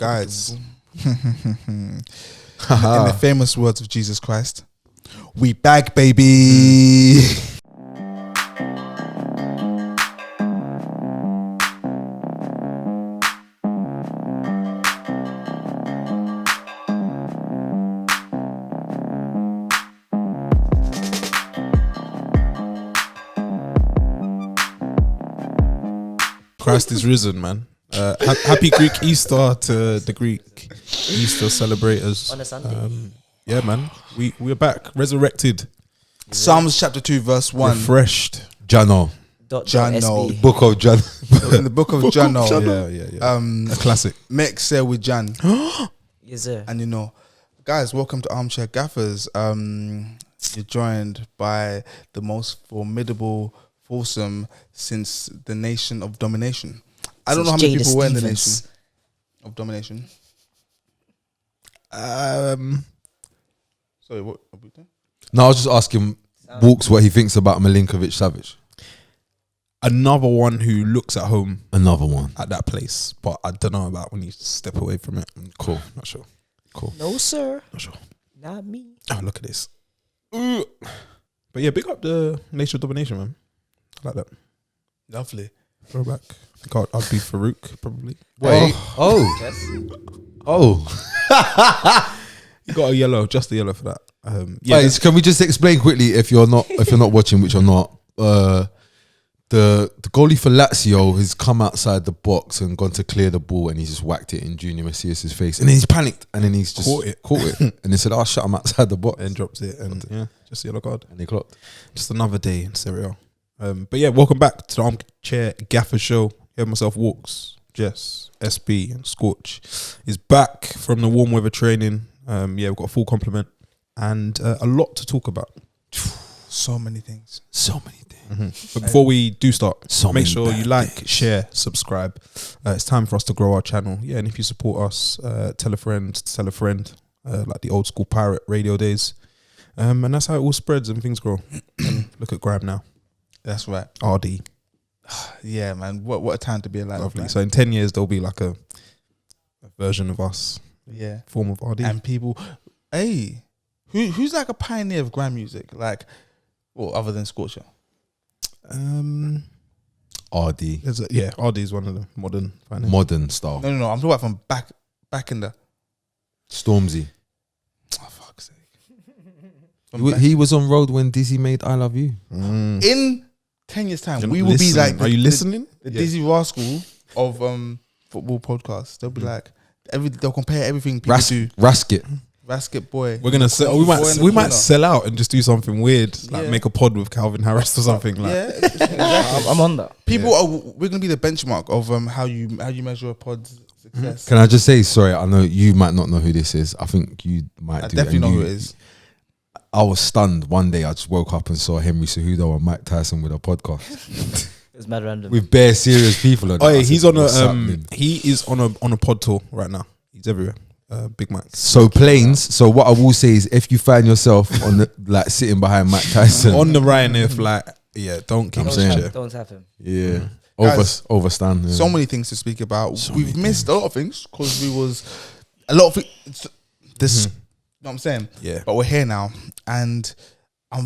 Guys, in the famous words of Jesus Christ, we back, baby. Christ is risen, man. Happy Greek Easter to the Greek Easter celebrators. On a Sunday. Yeah, man. We're back, resurrected, Psalms chapter 2 verse 1. refreshed. Jano. Jano. SB. Book of Jano. In the book of Jano. Yeah. A classic. Make say with Jan. Yes, sir. And you know, guys, welcome to Armchair Gaffers. You're joined by the most formidable foursome since the nation of domination. I don't know how many people were in the nation of domination. Sorry, what? No, I was just asking Walks what he thinks about Milinkovic-Savic. Another one who looks at home Another one. at that place, but I don't know about when you step away from it. Cool. Not sure. Cool. No, sir. Not sure. Not me. Oh, look at this. Ooh. But yeah, big up the nation of domination, man. I like that. Lovely. Throwback. I think I'd be Farouk, probably. Wait. Yes. You got a yellow, just a yellow for that. Yeah. Wait, can we just explain quickly if you're not watching, which you're not, the goalie for Lazio has come outside the box and gone to clear the ball and he's just whacked it in Junior Messias' face and then he's panicked and then he's just caught it and they said, "Oh, shut him outside the box," and drops it, and yeah, just a yellow card. and they clocked. Just another day in Serie A. But yeah, welcome back to the Armchair Gaffer Show. Here myself, Walks, Jess, SB, and Scorch is back from the warm weather training. Yeah, we've got a full complement and a lot to talk about. So many things. So many things. But before we do start, So make many sure you bad like, things. share, subscribe. It's time for us to grow our channel. Yeah, and if you support us, tell a friend, like the old school pirate radio days. And that's how it all spreads and things grow. And look at Graham now. That's right. RD. Yeah, man. What a time to be alive. Lovely. Man. So in 10 years, there'll be like a version of us, Yeah. form of RD. And people, hey, who's like a pioneer of grime music? Like, well, other than Scorcher. RD. RD is one of the modern finance. Modern style. No. I'm talking about from back in the. Stormzy. Oh, fuck's sake. He was on road when Dizzy made I Love You. In 10 years' time, You're we not will be listening. like. Are you listening? The Yeah. Dizzy Rascal of football podcasts. They'll be like, they'll compare everything people do. Rasket. Rasket boy. We're gonna sell. We Boy in the might corner. sell out and just do something weird, like Yeah. make a pod with Calvin Harris or something. Like, Yeah, exactly. I'm on that. People are. We're gonna be the benchmark of how you measure a pod's success. Can I just say, sorry, I know you might not know who this is. I think you might I do. definitely and know you- who it is. I was stunned. One day I just woke up and saw Henry Cejudo and Mike Tyson with a podcast It's mad random. with bare serious people on it. oh I yeah, said, he's on "What's a happening?" he is on a pod tour right now. He's everywhere. Big Mike. So planes. So what I will say is, if you find yourself on the like sitting behind Mike Tyson, On the Ryanair flight. Yeah, don't keep I'm his saying. chair. Don't tap him. yeah, Guys, overstand. Yeah. So many things to speak about. So We've many missed a lot of things because we was a lot of this. You know what I'm saying? Yeah, But we're here now, and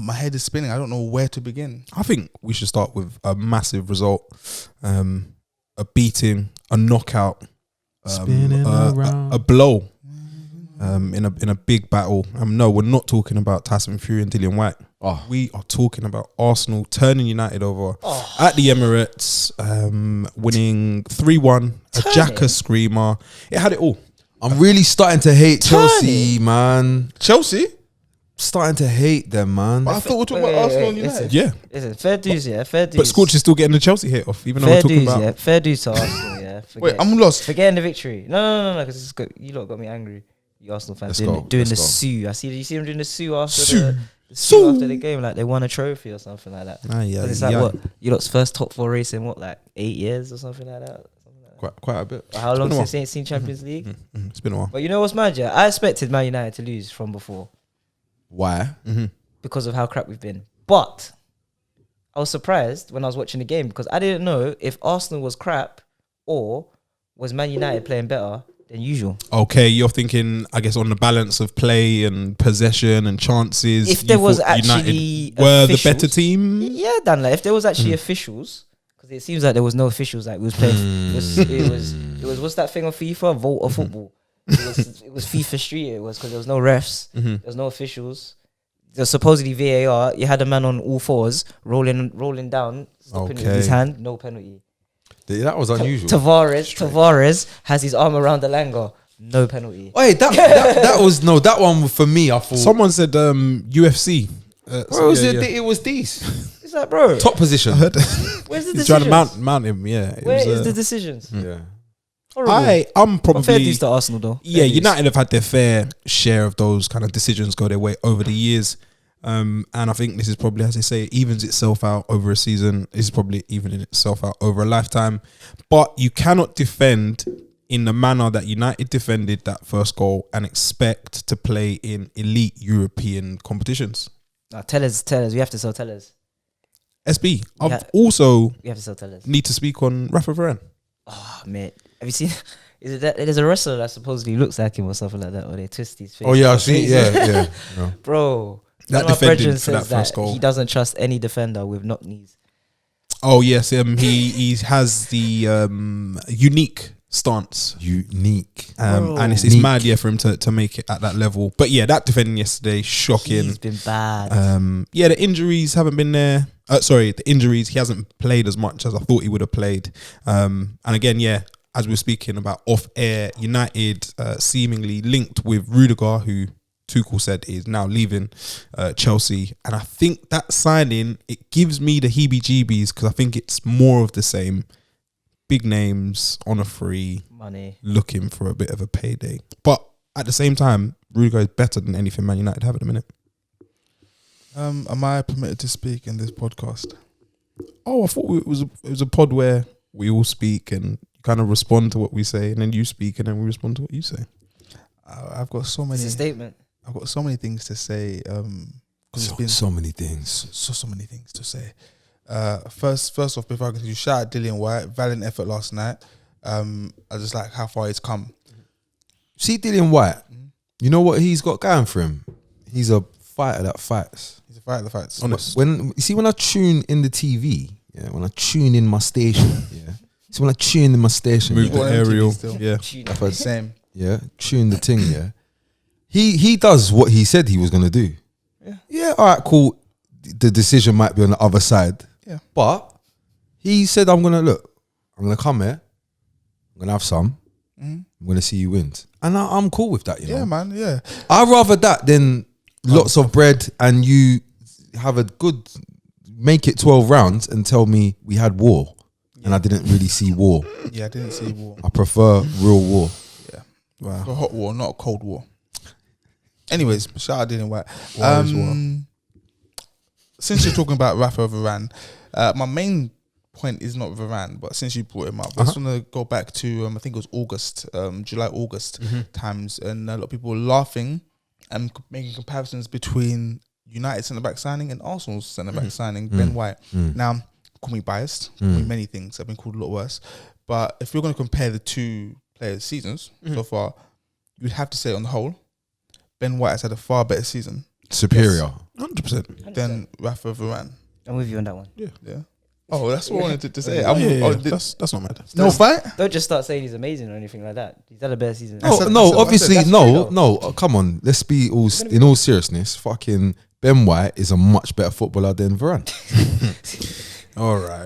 my head is spinning. I don't know where to begin. I think we should start with a massive result, a beating, a knockout, Spinning around. a blow. In a big battle. No, we're not talking about Tyson Fury and Dillian White. Oh. We are talking about Arsenal turning United over at the Emirates, winning 3-1, a Xhaka screamer. It had it all. I'm really starting to hate Chelsea, man. Chelsea? Starting to hate them, man. But I thought we were talking about Arsenal and United. Yeah, Listen, fair dues, yeah. Fair dues. but Scorch is still getting the Chelsea hit off, even though we're fair talking dues, about. yeah. Fair dues to Arsenal, yeah. Wait, I'm lost. Forgetting the victory. No, because you lot got me angry. You Arsenal fans Let's doing go. the sue. You see them doing the sue after Sue. the sue after the game, like they won a trophy or something like that. Yeah, 'Cause it's like what you lot's first top 4 race in what, like 8 years or something like that. Quite a bit. Or how long been a since they ain't seen Champions League? It's been a while. But you know what's mad, yeah? I expected Man United to lose from before Why? because of how crap we've been. But I was surprised when I was watching the game because I didn't know if Arsenal was crap or was Man United playing better than usual. Okay, you're thinking, I guess, on the balance of play and possession and chances. If there you was thought actually United were the officials- better team. Yeah, Dan. Like if there was actually officials, because it seems like there was no officials. Like we was playing. It was what's that thing on FIFA? Vote of football. It was FIFA Street. It was because there was no refs. There was no officials. There's supposedly VAR. You had a man on all fours rolling down, stopping with his Okay. hand. No penalty. That was unusual. Tavares has his arm around the Langer. No penalty. Wait, that was that one for me. I thought. Someone said UFC. Bro, it was these It's like, bro, top position. I heard where's the he's trying decisions? to mount him. Yeah, it Where was, is the decisions? Yeah. Horrible. I'm But fair probably dues to Arsenal though. yeah. Fair dues. United have had their fair share of those kind of decisions go their way over the years. And I think this is probably, as they say, it evens itself out over a season. This is probably evening itself out over a lifetime. But you cannot defend in the manner that United defended that first goal and expect to play in elite European competitions. Tell us. We have to sell tellers. SB, I've Yeah. also We have to sell tellers. need to speak on Rafa Varane. Oh, mate. Have you seen? Is it that there's a wrestler that supposedly looks like him or something like that, or they twist his face? Oh yeah, I see. Yeah. Bro. That One of my defending brethren for that says first that goal. he doesn't trust any defender with knock knees. Oh yes, he has the unique stance. Unique. And it's Unique. mad, yeah, for him to make it at that level. But yeah, that defending yesterday, shocking. He's been bad. Yeah, the injuries haven't been there. The injuries, he hasn't played as much as I thought he would have played. And again, yeah, as we're speaking about off air, United seemingly linked with Rudiger, who Tuchel said is now leaving Chelsea. And I think that signing, it gives me the heebie-jeebies because I think it's more of the same. Big names on a free, Money. looking for a bit of a payday. But at the same time, Rudiger is better than anything Man United have at the minute. Am I permitted to speak in this podcast? Oh, I thought it was a pod where we all speak and you kind of respond to what we say, and then you speak and then we respond to what you say. I've got so many. It's a statement. I've got so many things to say. It's been So many things. so many things to say. First off, before I continue, shout out Dillian White, valiant effort last night. I just like how far he's come. See Dillian White. You know what he's got going for him? He's a fighter that fights. He's a fighter that fights. Honest. When I tune in the TV, yeah, when I tune in my station, yeah. So when I tune in my station, Move the got MTV aerial. still. Yeah. I've heard- Same. yeah, tune the thing, yeah. He does what he said he was gonna do. Yeah, all right, cool. The decision might be on the other side. Yeah. But he said, I'm gonna come here, I'm gonna have some, I'm gonna see you win. And I'm cool with that, you know. Yeah, man. Yeah. I'd rather that than lots of bread and you have a good, make it 12 rounds and tell me we had war and I didn't really see war. Yeah, I didn't see war. I prefer real war. Wow. A hot war, not a cold war. Anyways, shout out Dillian White. War is war. Since you're talking about Rafa Varane, my main point is not Varane, but since you brought him up, I just want to go back to I think it was August, July, August times, and a lot of people were laughing and making comparisons between United centre back signing and Arsenal's centre back signing, Ben White. Now, call me biased, call me many things. I've been called a lot worse, but if you're going to compare the two players' seasons so far, you'd have to say on the whole, Ben White has had a far better season Superior. 100%. than Rafa Varane. I'm with you on that one. Yeah. Oh, that's what I wanted to say. That's not mad. No fight? Don't just start saying he's amazing or anything like that. He's had a better season. I said- Obviously, that's no. Come on, let's be all in all seriousness. Fucking Ben White is a much better footballer than Varane. All right.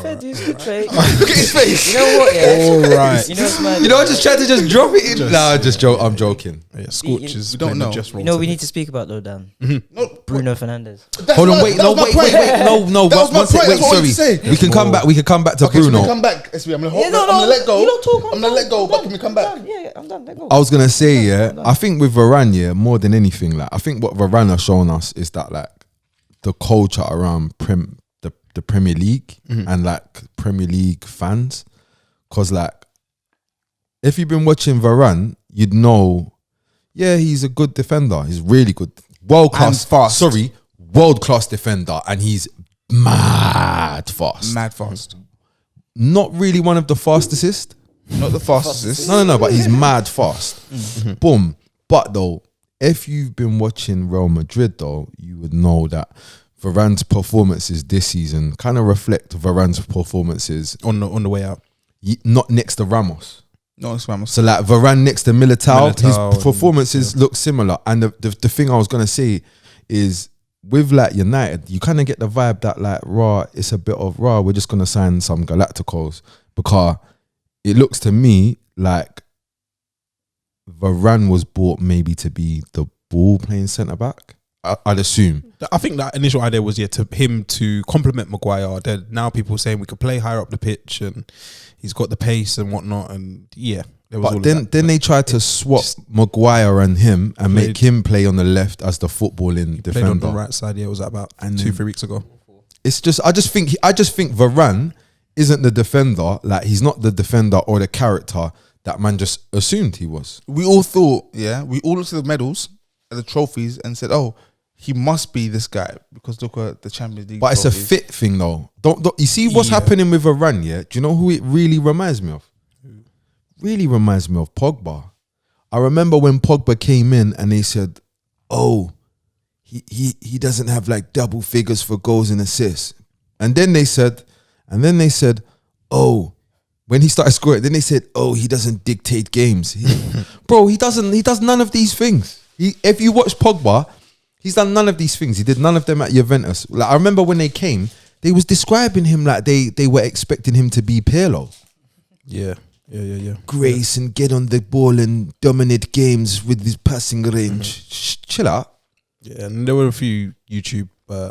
Fair dues, good trade. Look at his face. You know what? Yeah. All right. You know what's mad? You know, I just tried to just drop it in. Nah, I'm joking. Yeah, Scorch is we don't playing the know. chess role You know what we today. need to speak about though, Dan? No, Bruno Fernandes. Hold on, wait, no, wait, no. That was my point. That's what I wanted to Sorry, say. we can come back. We can come back to Okay, so Bruno. we come back. SB, I'm gonna Yeah, I'm gonna let go. You don't talk. I'm gonna let go, but can we come back? I'm done. Yeah, I'm done. Let go. I was gonna say, yeah, I think with Varane, yeah, more than anything, like I think what Varane has shown us is that like the culture around the Premier League and like Premier League fans, cause like if you've been watching Varane, you'd know, yeah, he's a good defender. He's really good, world class, And fast. Sorry, world class defender, and he's mad fast. Mad fast. Not really one of the fastest. Not the fastest. No, but he's mad fast. Boom. But though, if you've been watching Real Madrid though, you would know that Varane's performances this season kind of reflect Varane's performances on the way out. Not next to Ramos. No, it's Ramos. So like Varane next to Militao his performances and, look similar. And the thing I was gonna say is with like United, you kind of get the vibe that like it's a bit of we're just gonna sign some Galacticos, because it looks to me like Varane was bought maybe to be the ball playing centre back. I'd assume. I think that initial idea was to complement Maguire. Then now people saying we could play higher up the pitch and he's got the pace and whatnot. And yeah, there was but then they tried to swap Maguire and him and make him play on the left as the footballing defender. Played on the right side. Yeah, it was about 2-3 weeks ago. It's just I just think Varane isn't the defender. Like he's not the defender or the character that man just assumed he was. We all thought, we all looked at the medals, at the trophies, and said, "Oh, he must be this guy," because look at the Champions League. But it's a fit thing, though. Don't you see what's happening with Varane? Yeah, do you know who it really reminds me of? Really reminds me of Pogba. I remember when Pogba came in and they said, "Oh, he doesn't have like double figures for goals and assists," and then they said, "Oh." When he started scoring, then they said, "Oh, he doesn't dictate games." Bro, he doesn't. He does none of these things. If you watch Pogba, he's done none of these things. He did none of them at Juventus. Like I remember when they came, they was describing him like they were expecting him to be Pirlo. Yeah. Grace and get on the ball and dominate games with his passing range. Chill out. Yeah, and there were a few YouTube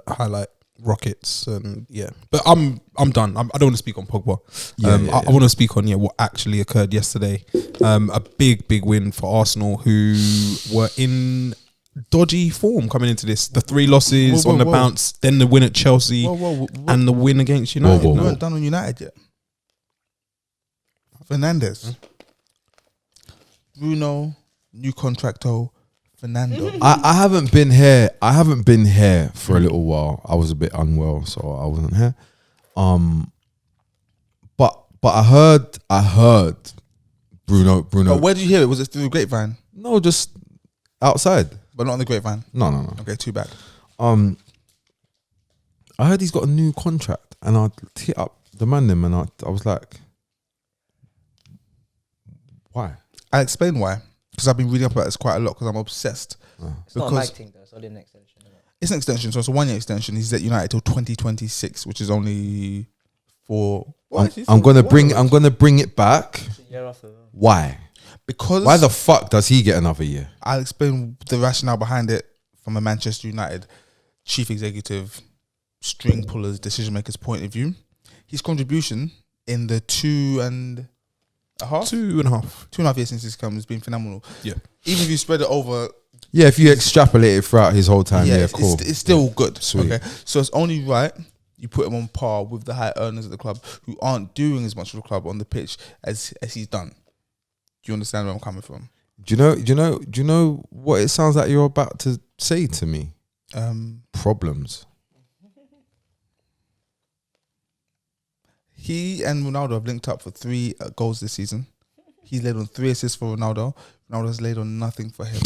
highlight rockets and but I'm done. I don't want to speak on Pogba. I want to speak on what actually occurred yesterday. A big win for Arsenal, who were in dodgy form coming into this. The 3 losses on the bounce, then the win at Chelsea, and the win against United. We weren't done on United yet. Fernandes, Bruno, new contracto, Fernando. I haven't been here. I haven't been here for a little while. I was a bit unwell, so I wasn't here. But I heard Bruno. But where did you hear it? Was it through the grapevine? No, just outside. But not on the grapevine. No. Okay, too bad. I heard he's got a new contract, and I hit up the man and I was like, why? I'll explain why. Because I've been reading up about this quite a lot because I'm obsessed. It's not a mag thing though, it's only an extension. It's an extension, so it's a 1 year extension. He's at United till 2026, which is only for. I'm gonna bring it back. Why? Because why the fuck does he get another year? I'll explain the rationale behind it from a Manchester United chief executive, string pullers, decision makers point of view. His contribution in the 2.5 years since he's come has been phenomenal. Yeah. Even if you spread it over. Yeah, if you extrapolate it throughout his whole time, cool. It's still good. Sweet. Okay. So it's only right you put him on par with the high earners at the club who aren't doing as much for the club on the pitch as he's done. Do you understand where I'm coming from? Do you know what it sounds like you're about to say to me? Problems. He and Ronaldo have linked up for 3 goals this season. He's laid on 3 assists for Ronaldo. Ronaldo's laid on nothing for him.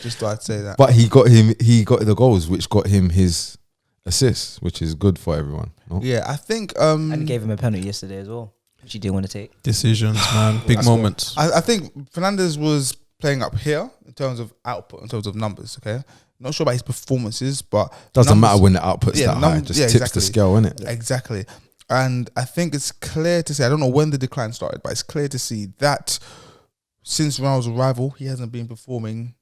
Just thought I'd say that. But he got the goals, which got him his assists, which is good for everyone. No? Yeah, I think. And he gave him a penalty yesterday as well, which he didn't want to take. Decisions, man. Big moments. I think Fernandes was playing up here in terms of output, in terms of numbers, okay? Not sure about his performances, but... Doesn't matter when the output's that high. Just tips the scale, innit? Exactly. And I think it's clear to see, I don't know when the decline started, but it's clear to see that since Ronaldo's arrival, he hasn't been performing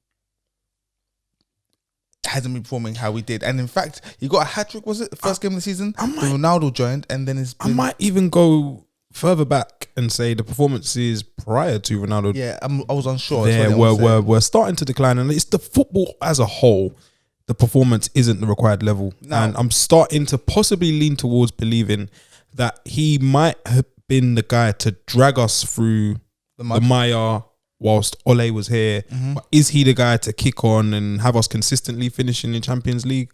how he did. And in fact, he got a hat-trick, was it? The first game of the season? Ronaldo joined, and then I might even go further back and say the performances prior to Ronaldo. Yeah, I was unsure. We're starting to decline, and it's the football as a whole. The performance isn't the required level, and I'm starting to possibly lean towards believing that he might have been the guy to drag us through the mire whilst Ole was here. Mm-hmm. But is he the guy to kick on and have us consistently finishing in Champions League?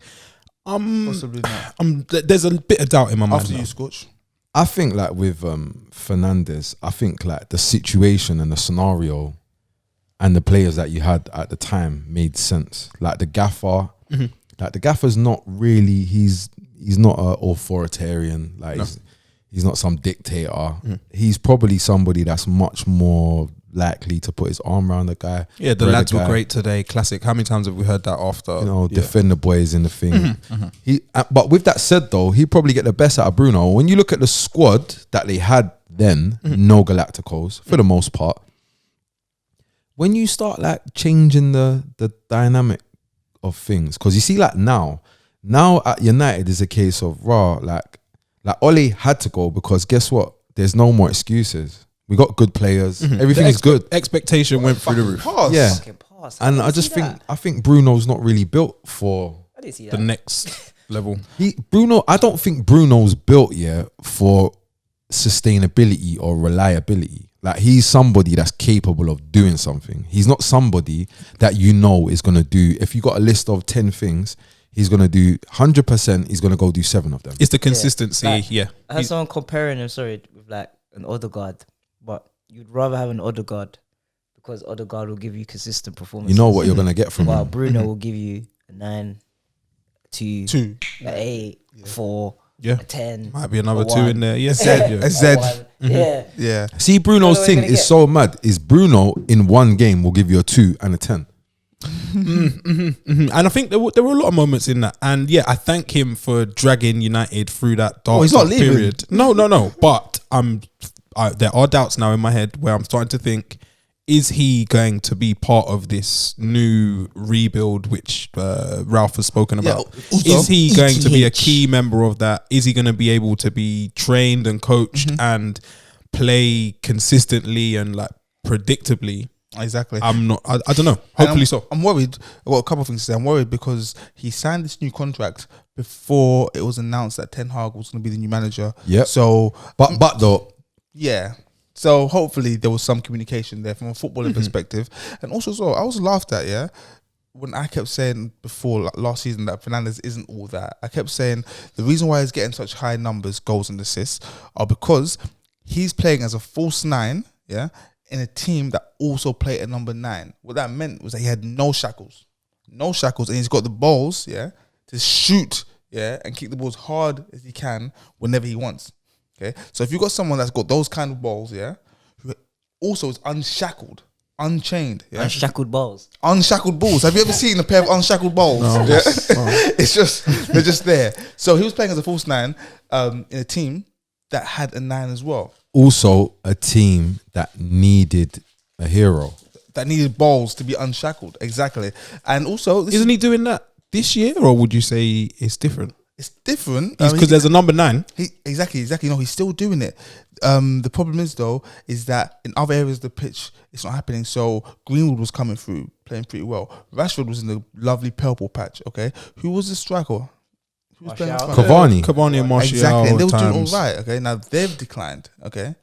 Possibly not. There's a bit of doubt in my mind. After you, Scorch. I think like with Fernandes, I think like the situation and the scenario and the players that you had at the time made sense. Like the gaffer, like the gaffer's not really. He's not an authoritarian. Like he's not some dictator. He's probably somebody that's much more likely to put his arm around the guy. Yeah, the lads were great today. Classic. How many times have we heard that after? Defend the boys in the thing. He, but with that said, though, he probably get the best out of Bruno. When you look at the squad that they had then, no Galacticos for the most part. When you start like changing the dynamic of things, because you see, like now at United is a case of like Ole had to go because guess what? There's no more excuses. We got good players. Everything is good. Expectation went through the roof. Yeah, and I just think Bruno's not really built for the next level. I don't think Bruno's built yet for sustainability or reliability. Like he's somebody that's capable of doing something. He's not somebody that is going to do. If you got a list of 10 things, he's going to do 100%. He's going to go do 7 of them. It's the consistency. I had someone comparing him. With like an Odegaard. But you'd rather have an Odegaard because Odegaard will give you consistent performance. You know what you're going to get from while him. Bruno will give you a 9, 2, an 8, 4, a 10. Might be another 2 in there. Yeah. A Z. Yeah. See, Bruno's thing is so mad. Is Bruno in one game will give you a 2 and a 10. And I think there were a lot of moments in that. And yeah, I thank him for dragging United through that dark he's not leaving. period. No. But there are doubts now in my head where I'm starting to think, is he going to be part of this new rebuild which Ralph has spoken about? Is he going to be a key member of that? Is he going to be able to be trained and coached and play consistently and like predictably? Exactly. I don't know. Hopefully so. I'm worried. Well, a couple of things to say. I'm worried because he signed this new contract before it was announced that Ten Hag was going to be the new manager. Yeah. So, but though, yeah. So hopefully there was some communication there from a footballing perspective, and also I was laughed at. Yeah, when I kept saying before last season that Fernandes isn't all that. I kept saying the reason why he's getting such high numbers, goals and assists, are because he's playing as a false 9. Yeah. In a team that also played at number 9. What that meant was that he had no shackles, and he's got the balls, to shoot, and kick the balls hard as he can whenever he wants. Okay, so if you've got someone that's got those kind of balls, who also is unshackled, unchained, unshackled balls. Unshackled balls. Have you ever seen a pair of unshackled balls? No. Yeah? It's just they're just there. So he was playing as a false 9 in a team that had a 9 as well. Also, a team that needed a hero. That needed balls to be unshackled. Exactly. And also... Isn't he doing that this year? Or would you say it's different? It's different. Because there's a number 9. Exactly. No, he's still doing it. The problem is, though, is that in other areas of the pitch, it's not happening. So Greenwood was coming through, playing pretty well. Rashford was in the lovely purple patch, okay? Who was the striker? Cavani and Martial. Exactly, and they were doing all right. Okay, now they've declined. Okay,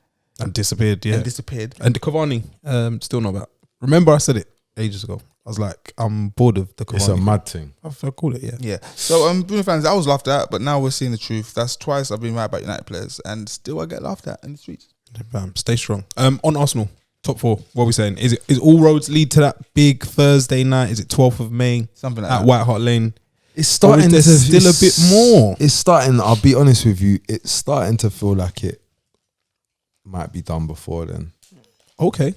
and disappeared. And Cavani, still not back. Remember, I said it ages ago. I was like, I'm bored of the Cavani. It's a mad thing. I call it, yeah. So, Bruno Fernandes, I was laughed at, but now we're seeing the truth. That's twice I've been right about United players, and still I get laughed at in the streets. Stay strong. On Arsenal, top 4. What are we saying? Is all roads lead to that big Thursday night? Is it 12th of May? Something like at that. White Hart Lane. It's starting to still a bit more. It's starting. I'll be honest with you. It's starting to feel like it might be done before then. Okay.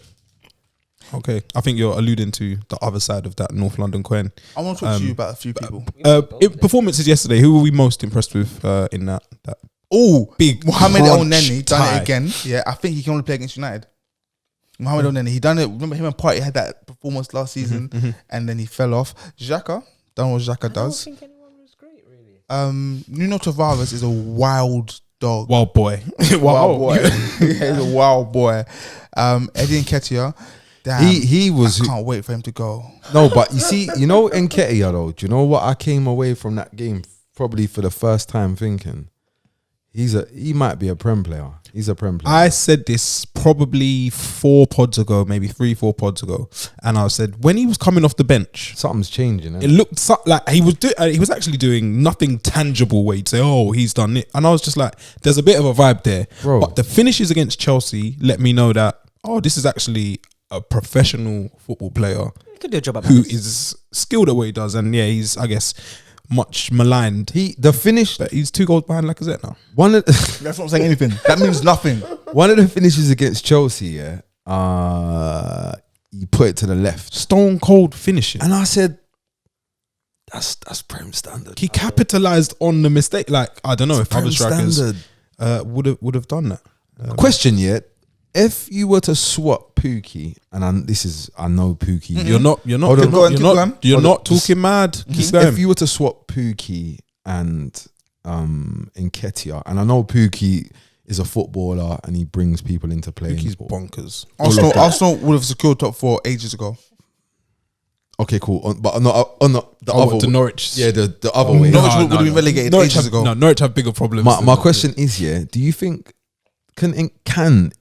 I think you're alluding to the other side of that North London coin. I want to talk to you about a few people. Performances yesterday. Who were we most impressed with in that? Big Mohamed El-Neni done it again. Yeah, I think he can only play against United. Mohamed El-Neni, he done it. Remember him and Partey had that performance last season, and then he fell off. Xhaka. Done what Xhaka does. I don't think anyone was great, really. Nuno Tavares is a wild dog. Wild boy. Wild boy. He's a wild boy. Eddie Nketiah. Damn, he was. I can't wait for him to go. No, but you see, Nketiah though. Do you know what I came away from that game probably for the first time thinking? He might be a Prem player. He's a Prem player. I said this probably 4 pods ago, maybe 3-4 pods ago, and I said when he was coming off the bench, Something's changing. it looked like he was actually doing nothing tangible where you'd say, oh, he's done it. And I was just like, there's a bit of a vibe there. Bro. But the finishes against Chelsea let me know that, oh, this is actually a professional football player He could do a job at who Palace. is skilled at what he does. And yeah, he's, I guess, much maligned. The finish, But he's 2 goals behind Lacazette now. one of That's not saying anything. That means nothing. one of the finishes against Chelsea, yeah, he put it to the left, Stone cold finishing. and I said, "That's Prem standard." He capitalized on the mistake. Like, I don't know if Prem other strikers standard. would have done that. Question yet? If you were to swap Pookie, and I know Pookie, You're not Hold on. you're Hold not on. talking mad. Keep going. if you were to swap Pookie and Nketiah, and I know Pookie is a footballer and he brings people into play. He's bonkers. Arsenal would have secured top 4 ages ago. Okay, cool. But on the other To Norwich. yeah, the other way. Norwich would have been relegated ages ago. No, Norwich have bigger problems. My question is, yeah, do you think can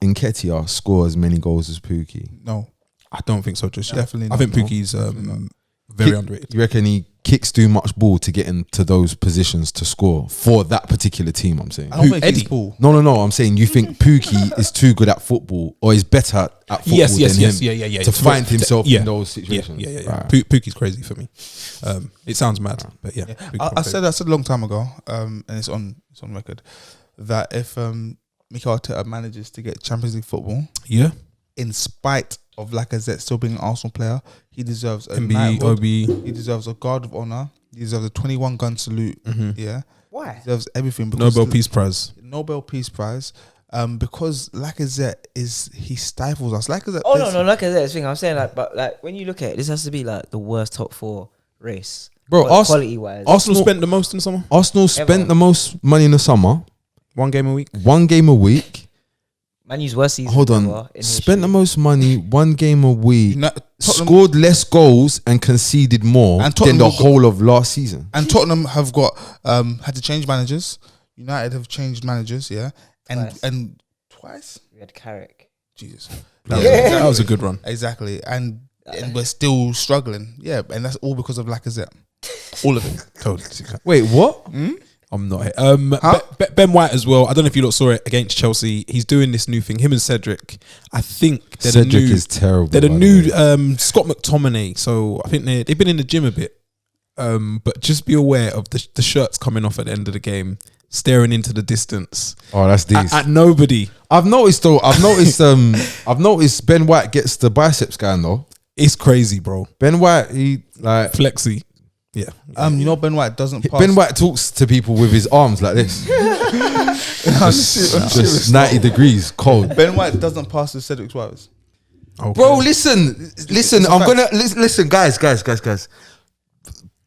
Nketiah score as many goals as Pookie? No, I don't think so. Just yet. Definitely I not, think no. Pookie's very underrated. You reckon he kicks too much ball to get into those positions to score for that particular team? I'm saying. I don't Who, think Eddie? he's Paul. No. I'm saying you think Pookie is too good at football or is better at football Yes, than him yeah. to find himself Yeah. in those situations. Yeah. Right. Pookie's crazy for me. It sounds mad, but yeah. I said a long time ago, and it's on record, that if Mikel Arteta manages to get Champions League football, yeah. in spite of Lacazette still being an Arsenal player, he deserves a MB, knighthood. OB. He deserves a guard of honor. He deserves a 21 gun salute. Yeah, Why? he deserves everything. Because Nobel Peace Prize. Nobel Peace Prize. Because Lacazette he stifles us. Lacazette. Oh no, look at this thing. I'm saying but when you look at it, this has to be like the worst top 4 race, Bro, quality wise. Arsenal spent the most in the summer. Arsenal spent the most money in the summer, 1 game a week. 1 game a week. Man used worst season. Hold on, ever in spent the history. most money, 1 game a week, Tottenham, scored less goals and conceded more And than Tottenham the have got- whole of last season. and Tottenham have got had to change managers. United have changed managers. Yeah, and twice. We had Carrick. Jesus, That was a good run. exactly. And we're still struggling. Yeah, and that's all because of Lacazette. All of it. Totally. Wait, what? I'm not here. Ben White as well. I don't know if you lot saw it against Chelsea. He's doing this new thing. Him and Cedric. I think they're Cedric the new, is terrible. They're the by new way. Scott McTominay. So I think they've been in the gym a bit. But just be aware of the shirts coming off at the end of the game, staring into the distance Oh, that's these. at nobody. I've noticed Ben White gets the bicep scan though. It's crazy, bro. Ben White, he like Flexy. Yeah. You know Ben White doesn't pass. Ben White talks to people with his arms like this, just 90 degrees cold. Ben White doesn't pass the Cedric Suarez. Okay. Bro, listen. I'm gonna listen, guys.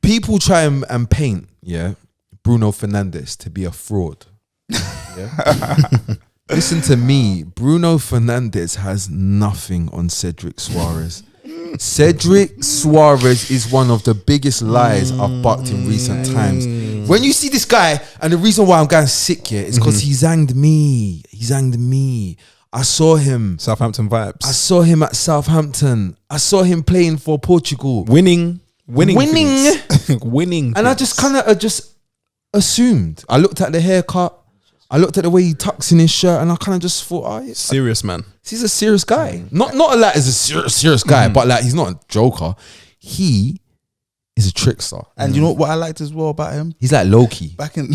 People try and paint, Bruno Fernandes to be a fraud. Yeah. Listen to me. Bruno Fernandes has nothing on Cedric Suarez. Cedric Suarez is one of the biggest lies I've bucked in recent times. When you see this guy, and the reason why I'm going sick here is because he zanged me. I saw him. Southampton vibes. I saw him at Southampton. I saw him playing for Portugal. Winning. Winning. Winning. And I just kind of just assumed. I looked at the haircut. I looked at the way he tucks in his shirt, and I kind of just thought, serious man. he's a serious guy. Not like he's a serious guy, but like he's not a joker. He is a trickster. And you know what I liked as well about him? He's like Loki. Back in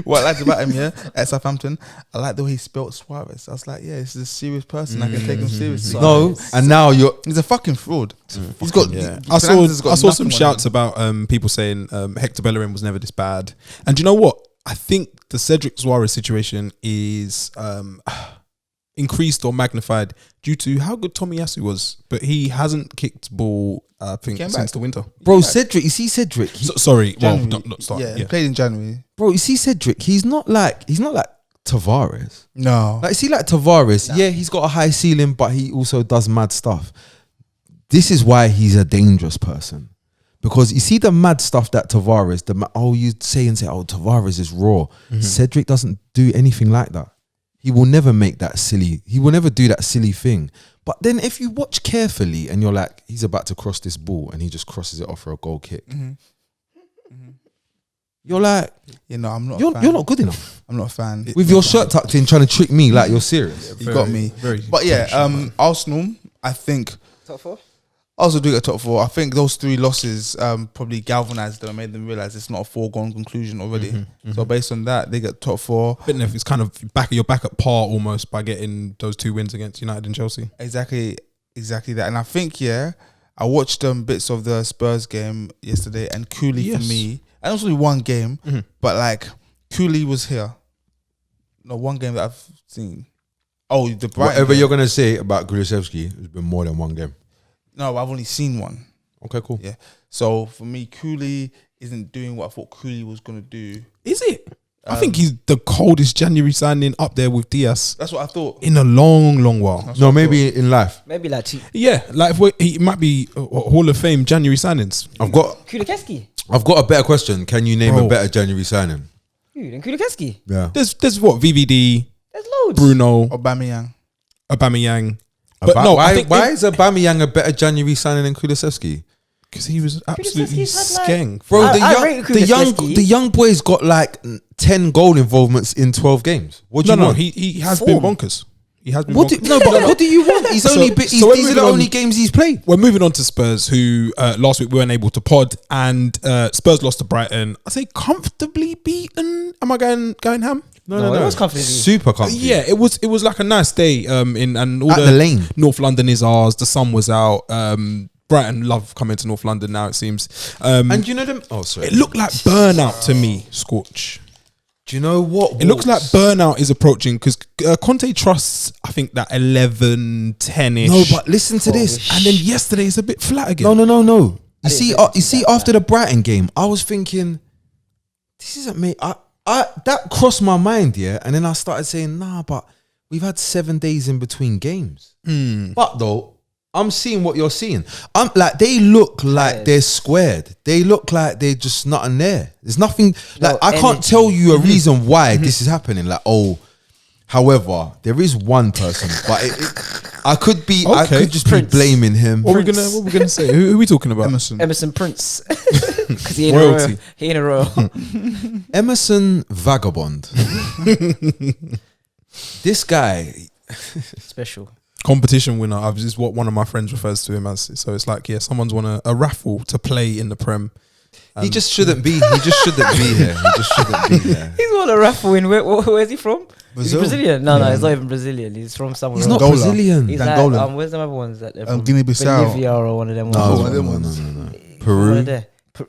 what I liked about him, at Southampton, I like the way he spelt Suarez. I was like, yeah, this is a serious person. I can take him seriously. No, and now He's a fucking fraud. He's got. I Fernandes has got saw some nothing on shouts him. about people saying Hector Bellerin was never this bad. And do you know what? I think the Cedric Suarez situation is increased or magnified due to how good Tomiyasu was, but he hasn't kicked ball. I think Came since back. the winter. bro, Cedric. You see Cedric. Sorry, well, January. not start. Yeah, Yeah, he played in January. Bro, you see Cedric. He's not like Tavares. No, Like, see, like Tavares, yeah, he's got a high ceiling, but he also does mad stuff. This is why he's a dangerous person. Because you see the mad stuff that Tavares, you say, Tavares is raw. Cedric doesn't do anything like that. he will never make that silly. He will never do that silly thing. But then if you watch carefully and you're like, he's about to cross this ball and he just crosses it off for a goal kick. You're like, I'm not. You're not good enough. I'm not a fan. With your shirt tucked in, trying to trick me like you're serious. You got me. But yeah, Arsenal, I think. Top 4? Also do get top 4. I think those 3 losses probably galvanised them and made them realise it's not a foregone conclusion already. So based on that, they get top 4. But if it's kind of you're back at par almost by getting those 2 wins against United and Chelsea. Exactly that. And I think, I watched bits of the Spurs game yesterday, and Cooley for me, and it was only one game, but like Cooley was here. No, one game that I've seen. Oh, the Brighton Whatever game. you're going to say about Kuluveski, it's been more than one game. No, I've only seen one. Okay, cool. Yeah. So for me, Cooley isn't doing what I thought Cooley was going to do. Is it? I think he's the coldest January signing up there with Diaz That's what I thought. in a long, long while. No, maybe in life. Maybe like Yeah, like he might be Hall of Fame January signings. I've got Kuluveski. a better question. Can you name Bro. a better January signing? Who? Then Kuluveski. Yeah. There's what VVD, There's loads. Bruno, Aubameyang. Aubameyang. But no, why, I think why is Aubameyang a better January signing than Kulusevski? because he was absolutely Kulusevski's had, skeng. Bro, I rate Kulusevski. the young boy's got like 10 goal involvements in 12 games. What do you want? He has Form. been bonkers. He has been What bonkers. what do you want? He's So- only so these we're are the moving only on. games he's played. We're moving on to Spurs, who last week we weren't able to pod, and Spurs lost to Brighton. I say comfortably beaten. Am I going ham? No, it was comfortably. Super comfy. Yeah, it was like a nice day. And all At the lane. North London is ours. The sun was out. Brighton love coming to North London now. It seems. And you know them. Oh, sorry. It looked like burnout to me, Scorch. Do you know what? It looks like burnout is approaching because Conte trusts, I think, that 11, 10-ish. No, but listen to this. And then yesterday it's a bit flat again. No. You see, after the Brighton game, I was thinking, this isn't me. That crossed my mind, yeah. And then I started saying, nah, but we've had 7 days in between games. But though, I'm seeing what you're seeing. I'm like, they look like they're squared. They look like they're just nothing there. There's nothing. Like, I can't tell you a reason why this is happening. Like, however, there is one person, but I could be. I Okay. could just be blaming him. What we gonna say? Who are we talking about? Emerson. Prince. Because he Royalty. ain't a royal. Emerson Vagabond. This guy. Special. Competition winner. This is what one of my friends refers to him as. So it's like, someone's won a raffle to play in the Prem. He just shouldn't be. He just shouldn't be here. He just shouldn't be here. He's won a raffle in where's he from? Brazil. He's Brazilian. No, he's not even Brazilian. He's from somewhere. He's else. not Angola. Brazilian. He's Angola. like, where's the other ones that they're from? Guinea-Bissau. Bolivia or one of them. No, ones. no. One Peru of them.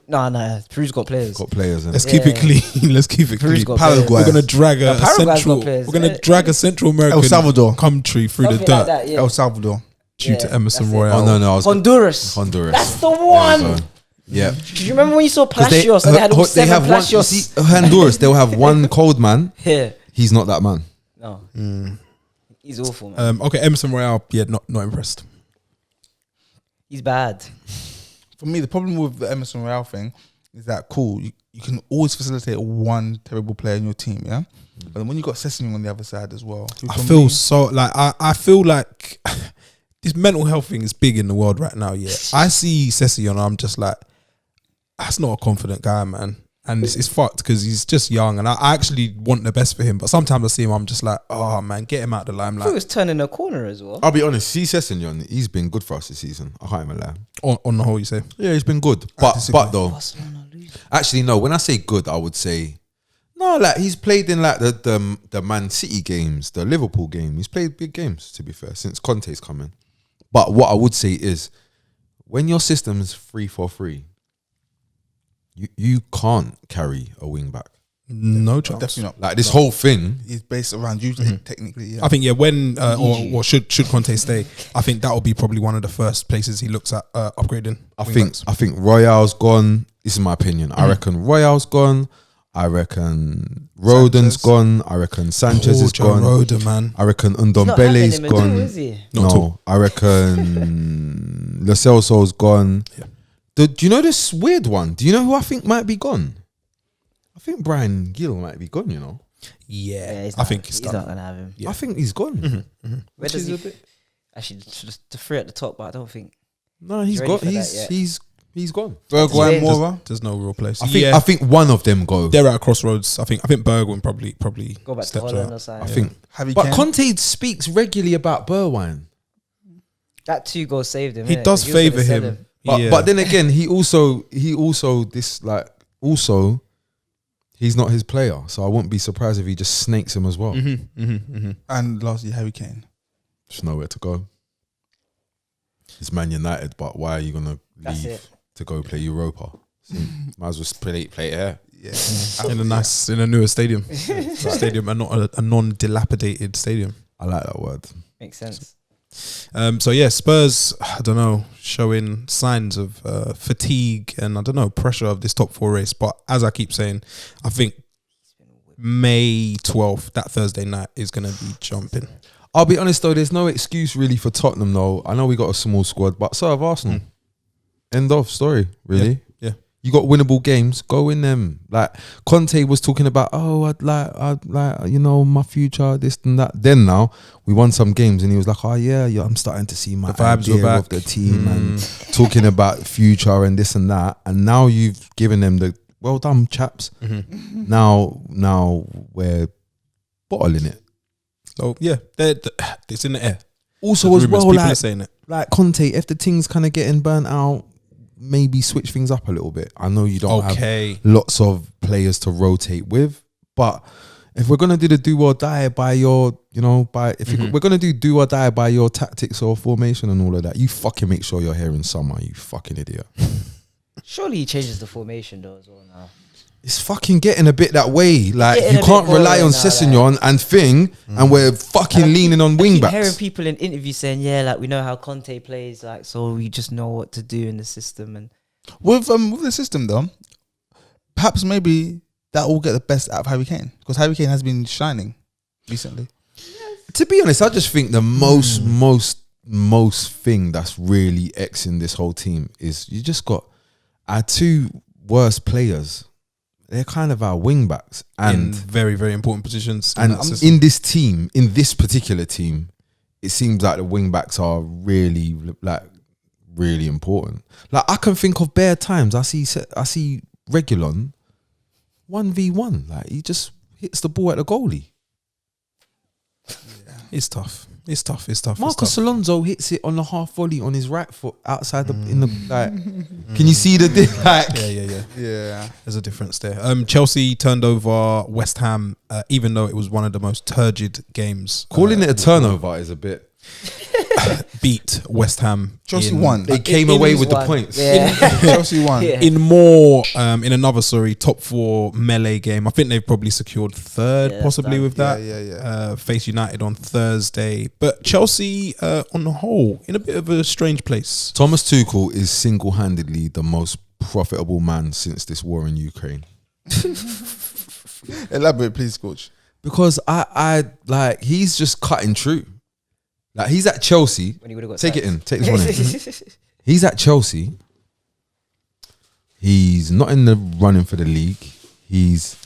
No. Peru's got players. got players. Let's keep it clean. Let's keep it Peru's clean. got Paraguay. players. We're gonna drag No, a Paraguay's got central. players. We're gonna drag a Central American El Salvador. country through Something the dirt like that, yeah. El Salvador. due to Yeah, Emerson that's it. Royale. Oh no, I was Honduras. Honduras. That's the one. Yeah. Do you remember when you saw 'Cause Palacios and they had all they 7 have one. You Palacios? see, Honduras, they'll have one cold man. Yeah. He's not that man. No. He's awful, man. Okay, Emerson Royale. Yeah, not impressed. He's bad. For me, the problem with the Emerson Royale thing is that you can always facilitate one terrible player in your team, yeah. But then when you got Sessegnon on the other side as well, who I for feel me- so like I feel like this mental health thing is big in the world right now. Yeah, I see Sessegnon and I'm just like, that's not a confident guy, man. And it's fucked because he's just young, and I actually want the best for him. But sometimes I see him, I'm just like, oh man, get him out of the I thought he limelight. was turning a corner as well. I'll be honest. See Sessegnon, he's been good for us this season. I can't even lie. On the whole, you say. Yeah, he's been good. But though, actually no. When I say good, I would say no. Like he's played in like the Man City games, the Liverpool game. He's played big games. To be fair, since Conte's coming. But what I would say is, when your system's 3-4-3, you can't carry a wing back. No chance. definitely not. Like this whole thing. He's based around you technically. Yeah. I think when or should Conte stay, I think that will be probably one of the first places he looks at upgrading. I think Royale's gone. This is my opinion. I reckon Royale's gone. I reckon Rodon's Sanchez. gone. I reckon Sanchez is gone. Roda, man. I reckon He's not Ndombele's having him at all, gone. is he? Not at all. No, I reckon Lo Celso's gone. Yeah. Do you know this weird one? Do you know who I think might be gone? I think Brian Gill might be gone, you know. Yeah, he's I think he's not done. gonna have him. Yeah. I think he's gone. Where does he? Actually, the three at the top, but I don't think. No, he's ready got. for that yet. He's gone. Bergwijn, There's- Moura. There's no real place. I think one of them go. they're at a crossroads. I think Bergwijn probably Go back to steps Holland out. or something. I think. Harry But Kane. Conte speaks regularly about Bergwijn. That 2 goals saved him. He innit? does 'Cause he was favour gonna sell him. But Yeah. but then again, he also he's not his player. So I wouldn't be surprised if he just snakes him as well. And lastly, Harry Kane. There's nowhere to go. It's Man United, but why are you gonna That's leave it. to go play Europa? So, might as well play it here. Yeah. in a newer stadium, stadium and not a non-dilapidated stadium. I like that word. Makes sense. So yeah, Spurs, I don't know, showing signs of fatigue and I don't know, pressure of this top 4 race. But as I keep saying, I think May 12th, that Thursday night, is going to be jumping. I'll be honest though, there's no excuse really for Tottenham though. I know we got a small squad, but so have Arsenal. End of story, really. Yeah. You got winnable games, go win them. Like Conte was talking about, I'd like, you know, my future, this and that. Then now we won some games, and he was like, I'm starting to see my The vibes idea were back. of the team and talking about future and this and that. And now you've given them the well done, chaps. Now we're bottling it. So yeah, it's in the air. Also, There's as rumours, well, people are like, saying it. like Conte, if the thing's kind of getting burnt out, maybe switch things up a little bit. I know you don't have lots of players to rotate with, but if we're gonna do the do or die by your, you know, we're gonna do or die by your tactics or formation and all of that, you fucking make sure you're here in summer, you fucking idiot. Surely he changes the formation though as well now. It's fucking getting a bit that way. Like Getting you a can't bit rely on boring now, Sessegnon and Thing, and we're fucking leaning on wing I keep hearing backs. people in interviews saying, "Yeah, like we know how Conte plays, like so we just know what to do in the system." And With the system though, perhaps maybe that will get the best out of Harry Kane, because Harry Kane has been shining recently. To be honest, I just think the most thing that's really Xing this whole team is you just got our 2 worst players. They're kind of our wing backs, In and very, very important positions. and that system. in this team, in this particular team, it seems like the wing backs are really important. Like I can think of bare times I see Reguilon 1v1, like he just hits the ball at the goalie. It's tough. Marcus Alonso hits it on the half volley on his right foot outside in the like. Can you see the like? Yeah. There's a difference there. Chelsea turned over West Ham, even though it was one of the most turgid games. Calling it a turnover is a bit. Beat West Ham. Chelsea won. They came away with the points. Yeah. Chelsea won. Yeah. In more, in another top 4 melee game. I think they've probably secured third, Yeah, possibly done. with that. Yeah. Face United on Thursday, but Chelsea, on the whole, in a bit of a strange place. Thomas Tuchel is single-handedly the most profitable man since this war in Ukraine. Elaborate, please, coach. Because I like he's just cutting true. Like he's at Chelsea. When he would've got Take it sacked. in. Take this one in. He's at Chelsea. He's not in the running for the league. He's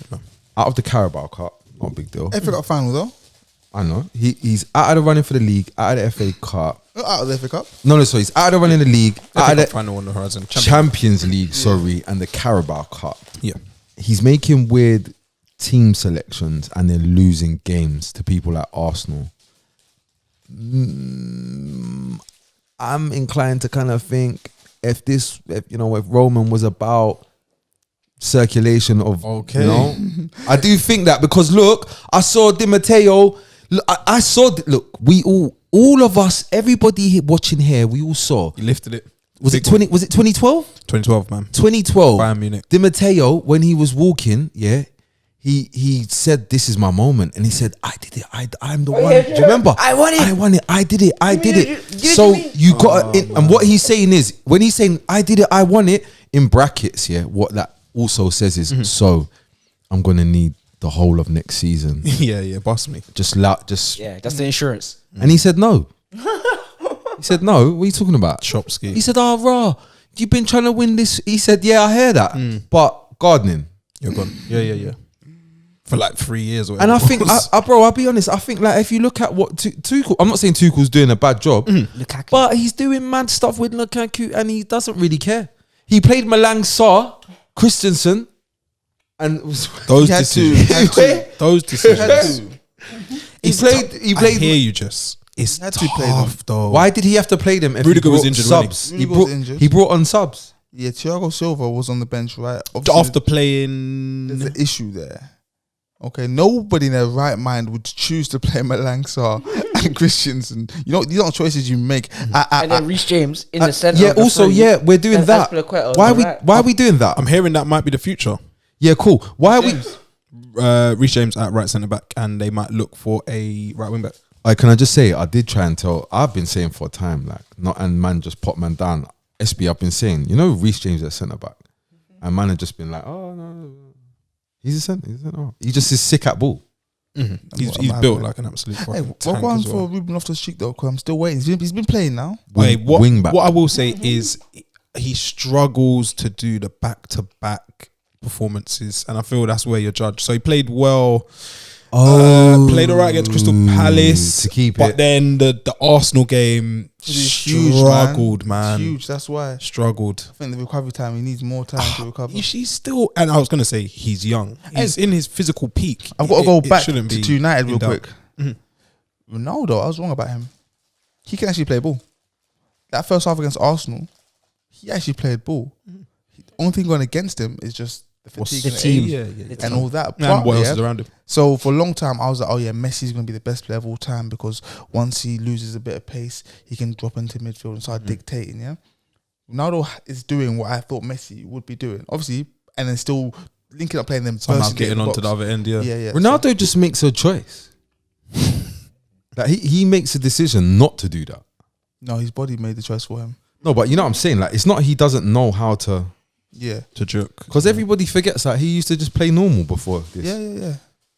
out of the Carabao Cup. Not a big deal. FA Cup final though. I know. He's out of the running for the league. Out of the FA Cup. Not out of the FA Cup. No. So he's out of the running of the league. Out of the Final on the horizon. Champions League. Sorry, and the Carabao Cup. Yeah. He's making weird team selections and then losing games to people like Arsenal. I'm inclined to kind of think if Roman was about circulation of, Okay. you know, I do think that because look, I saw Di Matteo. Look, we all of us, everybody watching here, we all saw. He lifted it. Was Big it 2012? 2012, man. 2012. Bayern Munich. Di Matteo, when he was walking, he said, "This is my moment," and he said, "I did it. I'm the one." yeah, Do you remember? I won it. I won it. I did it. I did you- it. you So did it. you got it. And what he's saying is, when he's saying, "I did it. I won it," in brackets, what that also says is, so I'm gonna need the whole of next season. yeah, boss me. just. Yeah, that's the insurance. And he said no. He said no. What are you talking about? Chopsky. He said, "Oh, rah, you've been trying to win this." He said, "Yeah, I hear that, but gardening." You're gone. Yeah. for like 3 years or And I whatever think, it was. bro, I'll be honest. I think like if you look at what Tuchel, I'm not saying Tuchel's doing a bad job, Lukaku. but he's doing mad stuff with Lukaku, and he doesn't really care. He played Malang Sarr, Christensen, and those He had to. decisions. Those decisions. he played. I hear you, just. It's Had to play them. tough though. Why did he have to play them? If Rudiger he was brought injured, subs. wasn't he? Rudiger was injured. He brought on subs. Yeah, Thiago Silva was on the bench, right? Obviously, After playing, there's an issue there. Okay, nobody in their right mind would choose to play Malang Sarr and Christensen. You know, these aren't choices you make. And then Reece James in the centre. Yeah. of the Also, three, yeah, we're doing and that. Azpilicueta on Why are the we? right. Why are we doing that? I'm hearing that might be the future. Yeah, cool. Why are we? Reece James at right centre back, and they might look for a right wing back. Can I just say, I did try and tell. I've been saying for a time, like, not and man just pop man down. SB, I've been saying, you know, Reece James at centre back, and man had just been like, oh no, he's a centre. He just is sick at ball. He's I'm built happy. like an absolute Hey, fucking what tank going as well. for Ruben Loftus-Cheek though? Because I'm still waiting. He's been playing now. Wing back. What I will say is he struggles to do the back-to-back performances, and I feel that's where you're judged. So he played well. Played all right against Crystal Palace to keep but it. then the Arsenal game He's huge, struggled, man. Huge. That's why. Struggled. I think the recovery time. He needs more time to recover. He's still, and I was gonna say he's young. He's in his physical peak. I've got to go back shouldn't be to United real in doubt. quick. Ronaldo, I was wrong about him. He can actually play ball. That first half against Arsenal, he actually played ball. The only thing going against him is just the fatigue the and team. age and all that. And what else yeah, is around him? So for a long time, I was like, oh yeah, Messi's going to be the best player of all time because once he loses a bit of pace, he can drop into midfield and start dictating, yeah? Ronaldo is doing what I thought Messi would be doing. Obviously, and then still linking up playing them. Somehow bursting getting the onto the box. other end, yeah. Yeah. Ronaldo just makes a choice. Like he makes a decision not to do that. No, his body made the choice for him. No, but you know what I'm saying? Like, it's not he doesn't know how to. Yeah. To jerk. Because everybody forgets that he used to just play normal before this. Yeah.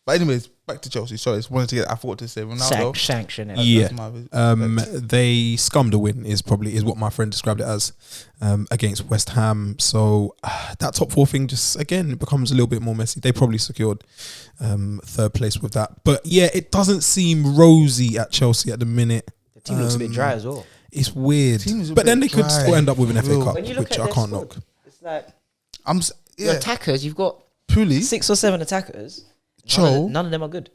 But anyways, back to Chelsea. Sorry, I just wanted to get. I forgot to say Ronaldo. Sanction it. Yeah. That's my They scummed a win is what my friend described it as against West Ham. So that top four thing just again it becomes a little bit more messy. They probably secured third place with that, but yeah, it doesn't seem rosy at Chelsea at the minute. The team looks a bit dry as well. It's weird, Team is a but then they bit could dry. still end up with an FA Real. Cup, When you look which at I their can't squad, knock. it's like yeah. your attackers. You've got Puli, 6 or 7 attackers. Cho. None of them are good.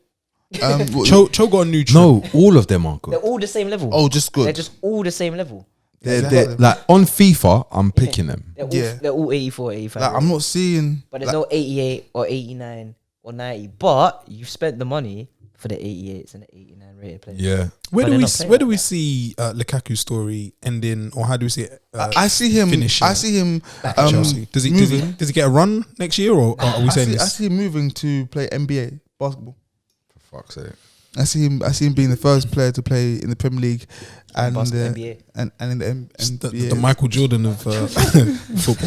Cho got a new No, all of them are They're good. all the same level. Oh, just good. They're just all the same level. They're like on FIFA, I'm picking them. They're all 84, 85. Like, I'm not seeing. But there's no 88 or 89 or 90. But you've spent the money for the 88s and the 89 rated players. Yeah. Where But do they're we not playing where do like we that. see Lukaku's story ending, or how do we see it? I see him. finishing I see him. at Chelsea. Does he get a run next year, or are we saying I this? see him moving to play NBA basketball. For fuck's sake. I see him being the first player to play in the Premier League and NBA. and in the It's NBA. the Michael Jordan of football.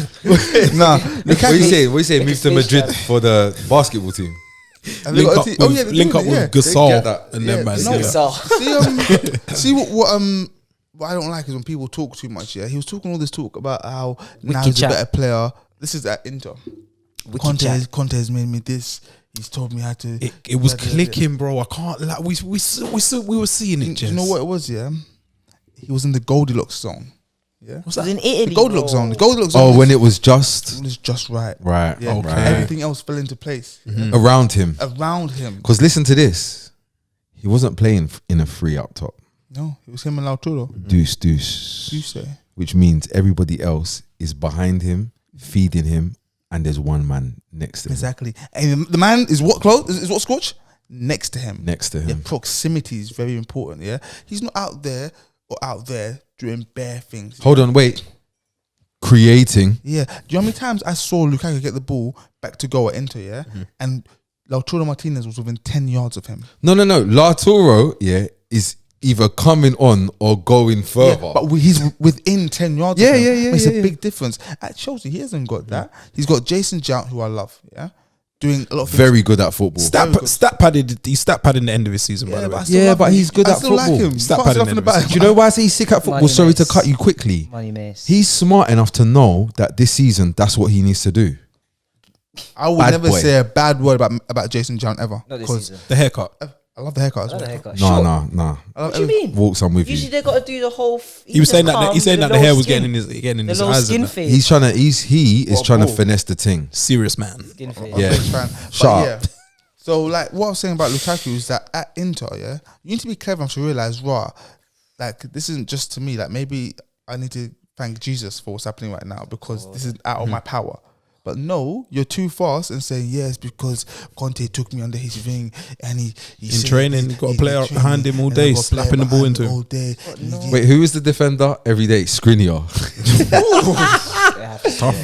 Nah, What are you saying? What are you saying? Move to Space Madrid Jam. for the basketball team. And they Link got a up team- with, they're link up doing it, with yeah. Gasol get that. and Yeah, them man. no, Yeah. So See what I don't like is when people talk too much. Yeah, he was talking all this talk about how now he's a chat. better player. This is at Inter. chat. Conte has made me this. He's told me how to. It was da, da, da. clicking, bro. I can't like we were seeing it. Do you know what it was? Yeah, he was in the Goldilocks zone. Yeah, What's It was that? in Italy. the Goldilocks bro. zone. The Goldilocks zone. Oh, when was, it was just was just right. right. Yeah, Okay. everything else fell into place Around him. around him. Because listen to this. He wasn't playing in a free up top. No, it was him and Lautaro. Deuce. You say? Which means everybody else is behind him, feeding him, and there's one man next to him. Exactly. And the man is what close? Is what Scorch? Next to him. Next to Yeah, him. proximity is very important. Yeah, he's not out there or out there doing bare things. Hold on, wait. Creating. Yeah, do you know how many times I saw Lukaku get the ball back to go at Inter? Yeah, and Lautaro Martinez was within 10 yards of him. No. Lautaro, is either coming on or going further. Yeah, but he's within 10 yards. Yeah, of him. yeah, Makes yeah, a yeah. big difference. At Chelsea, he hasn't got that. He's got Jason Jount, who I love. Yeah, doing a lot of things. Very good at football. Stat padded. He stat padded in the end of his season. by the way. I still Yeah, love but him. he's good I at still football. Like him. Stat Can't padding say nothing and about everything. him. Do you know why I say he's sick at football? Money Sorry to mace. cut you quickly. Money mace. He's smart enough to know that this season, that's what he needs to do. I would Bad never boy. say a bad word about Jason John ever. Not this 'Cause season. The haircut. I love the haircut as Not well. the haircut. No, Short. no. What do you mean? Walks, I'm with Usually you. they got to do the whole. He was saying that. calm, He's saying that the little hair was skin, getting in the his little eyes. skin And that. fade. He is What, trying to ball? finesse the thing. Serious man. Skin fade. Yeah. Big fan. Shut But up. yeah. So like what I was saying about Lukaku is that at Inter, yeah, you need to be clever and to realize, like this isn't just to me. Like maybe I need to thank Jesus for what's happening right now because this is out of my power. But no, you're too fast and saying yes because Conte took me under his wing and he In said training, this, you got a in player training, behind him all and day, I've got a player slapping the ball behind into him him. all day. And he did- Wait, who is the defender every day? Skriniar. Yeah, Tough.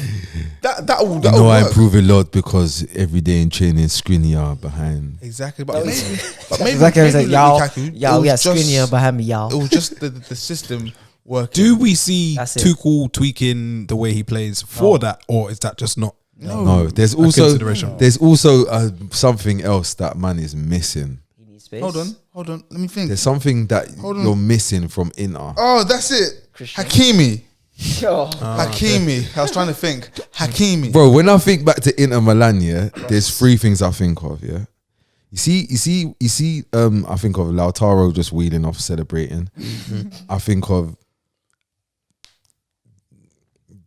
that will You know I work. improve a lot because every day in training, Skriniar behind. Exactly, That but was- maybe, but maybe, Exactly. maybe Like, with y'all, Lukaku, y'all, it we got was just- Skriniar behind me, y'all. It was just the system working. Do we see That's it. Tuchel tweaking the way he plays for that, or is that just not? No, there's a also consideration. something else that man is missing. He needs space. Hold on. Let me think. There's something that Hold on. you're missing from Inter. Oh, that's it. Christian. Hakimi. Yo. Hakimi. I was trying to think. Hakimi. Bro, when I think back to Inter Milan, yeah, there's three things I think of, yeah. You see, I think of Lautaro just wheeling off, celebrating. I think of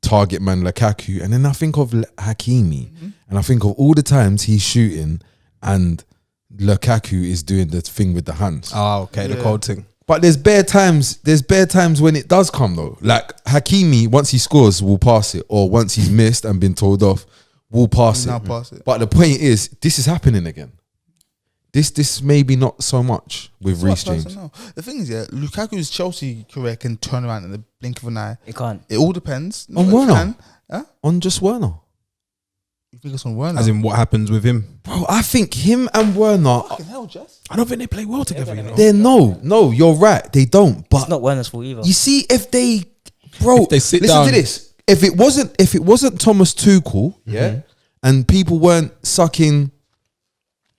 target man Lukaku, and then I think of Hakimi, and I think of all the times he's shooting, and Lukaku is doing the thing with the hands. Oh, okay, the Yeah. cold thing. But there's bare times when it does come though. Like Hakimi, once he scores, will pass it, or once he's missed and been told off, will pass Now it. pass it. But the point is, this is happening again. This maybe not so much with It's not Reece James. personal. The thing is, yeah, Lukaku's Chelsea career can turn around in the blink of an eye. It can't. It all depends. On it Werner? can. Huh? On just Werner. You think it's on Werner? As in, what happens with him? Bro, I think him and Werner, Fucking hell, Jess. I don't think they play well together. You know, they're no, you're right. They don't. But It's not Werner's fault either. you see, if they, bro, If they sit listen down- to this. If it wasn't Thomas Tuchel, yeah, and people weren't sucking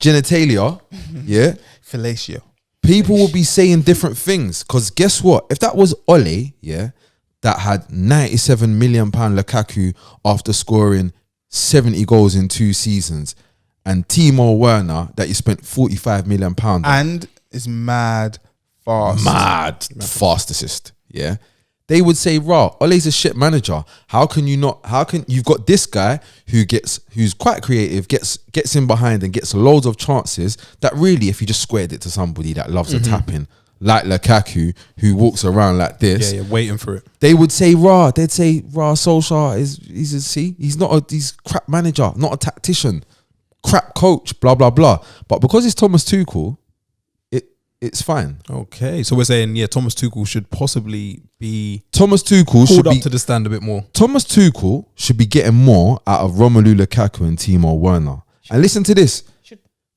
genitalia, yeah, Fellatio. people will be saying different things. Because guess what? If that was Ole, yeah, that had £97 million Lukaku after scoring 70 goals in 2 seasons, and Timo Werner that you spent £45 million on, And it's mad fast. mad fast assist, yeah, they would say, "Rah, Ole's a shit manager. How can you've got this guy who's quite creative, gets in behind and gets loads of chances that really, if you just squared it to somebody that loves a tapping like Lukaku, who walks around like this, yeah, waiting for it. they would say, they'd say, Solskjaer he's crap manager, not a tactician, crap coach, blah blah blah." But because it's Thomas Tuchel, it's fine. Okay, so we're saying, yeah, Thomas Tuchel should possibly be Thomas Tuchel called should up be to the stand a bit more. Thomas Tuchel should be getting more out of Romelu Lukaku and Timo Werner. And listen to this.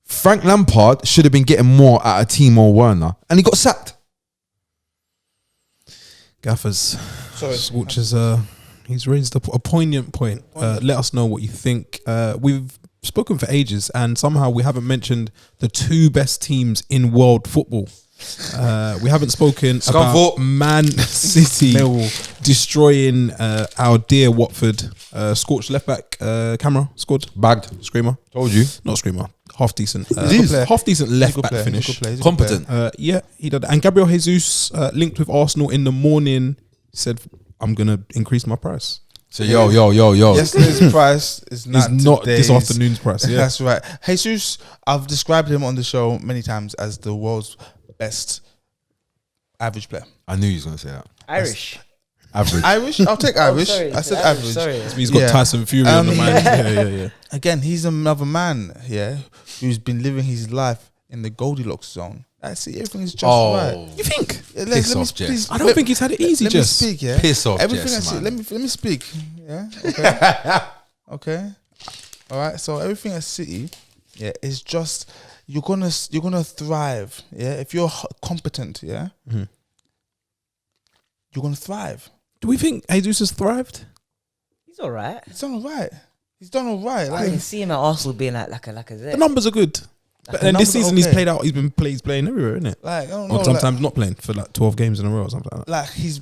Frank Lampard should have been getting more out of Timo Werner, and he got sacked. Gaffers, Sorry. which is he's raised a poignant point. Let us know what you think. We've spoken for ages, and somehow we haven't mentioned the 2 best teams in world football. We haven't spoken about Man City destroying our dear Watford. Scorched left back, camera scored, Bagged. screamer, Told you. not screamer, half decent, player. half decent left back He's a finish. good player. Competent. Yeah, he did. And Gabriel Jesus linked with Arsenal in the morning. Said, "I'm gonna increase my price." So yo. Yesterday's price is It's not, not this today's. afternoon's price. Yeah, That's right. Jesus, I've described him on the show many times as the world's best average player. I knew you was gonna say that. Irish. Average. Irish? I'll take Irish. Sorry, I said average, average. Sorry. he's got Yeah. Tyson Fury on the mind. Yeah. Again, he's another man, yeah, who's been living his life in the Goldilocks zone. I see everything is just right. You think? Yeah, Piss off, Jess. I don't think he's had it easy. Let me Just speak, yeah. Piss off, Everything Jess, I see. man. Let me speak. Yeah. Okay. Okay. All right. So everything at City, yeah, is just you're gonna thrive. Yeah. If you're competent, yeah, you're gonna thrive. do we think Jesus has thrived? He's all right. He's done all right. He's done all right. I Like can see him at Arsenal being like a The Z. numbers are good, but the then this numbers are season he's okay. played out. He's playing everywhere, isn't it? I don't know. Or sometimes not playing for like 12 games in a row or something like that. Like he's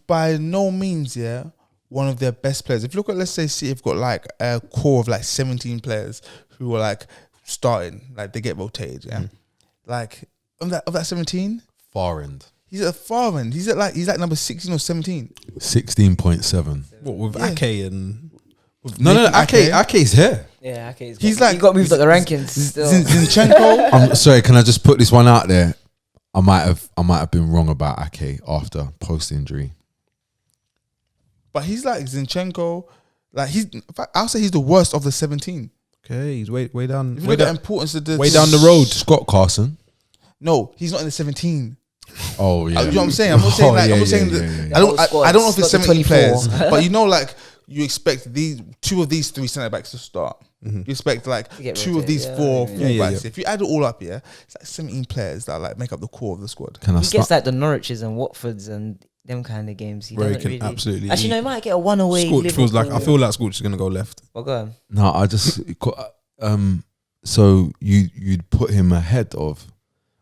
by no means, yeah, one of their best players. If you look at, let's say, City have got like a core of like 17 players who are like starting, like they get rotated. Yeah, like of that 17, Far end. he's at far end. He's like number 16 or 17. 16.7. What with Yeah. Ake and No, Ake. Ake's here. Yeah, okay. He's like- he got moved up the rankings. Still. Zinchenko. I'm sorry, can I just put this one out there? I might have been wrong about Ake after post injury. But he's like Zinchenko. Like in fact, I'll say he's the worst of the 17. okay, he's way down, If you way look at down, importance of the way down the road. Scott Carson. No, he's not in the 17. Oh yeah. You know what I'm saying? I'm not saying Oh, like yeah, I'm not yeah, saying yeah, that. yeah. I don't know if it's Not the 17 24. players, but you know, like you expect these 2 of these 3 centre backs to start. You expect like To get 2 of rotated, these yeah, 4 yeah, full yeah. backs. If you add it all up, yeah, it's like 17 players that like make up the core of the squad. Can I He start? gets like the Norwiches and Watfords and them kind of games. He Bro, he doesn't can really. absolutely Actually, eat. no, he might get a one away. Scorch feels like Liverpool. I feel like Scorch is gonna go left. Well, go on. No, I just so you'd put him ahead of,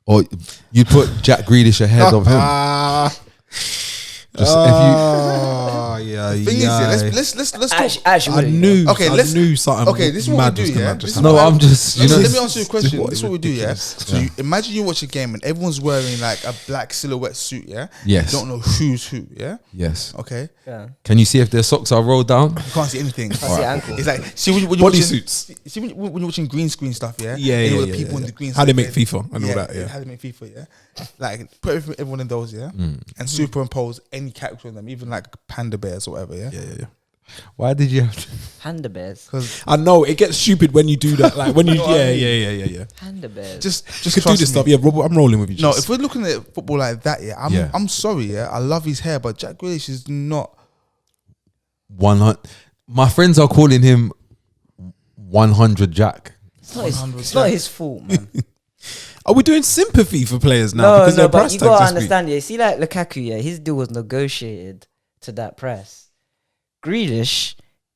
or you'd put Jack Grealish ahead of him. Just Yeah, Thing is, yeah, let's talk. Actually, I knew. Okay, I let's- knew something. Okay, this is what mad we was do, gonna yeah? just This is happen. No, I'm just Let me answer your question. what This is is what we do, yeah. ridiculous. So you, imagine you watch a game and everyone's wearing like a black silhouette suit, yeah. Yes. You don't know who's who, yeah. Yes. Okay, Yeah. Can you see if their socks are rolled down? you can't see anything. I see ankle. It's like see when you're Body watching, suits. See when you're watching green screen stuff, yeah. Yeah, And yeah, all the yeah, people yeah, in yeah. the green. How they screen, make FIFA and all that, yeah. How they make FIFA, yeah. Like put everyone in those, yeah, and superimpose any character on them, even like panda bears or whatever, yeah. Yeah. Why did you have to? Panda bears. Because I know it gets stupid when you do that. Like when you, yeah. Panda bears. just You could do trust this me. stuff. Yeah, Robert, I'm rolling with you. No, Just. if we're looking at football like that, yeah, I'm sorry, yeah. I love his hair, but Jack Grealish is not. 100. My friends are calling him 100 Jack. It's not his fault, man. Are we doing sympathy for players now? No, because their but price you tags gotta this week? understand. Yeah, see, like Lukaku, yeah, his deal was negotiated to that price. Grealish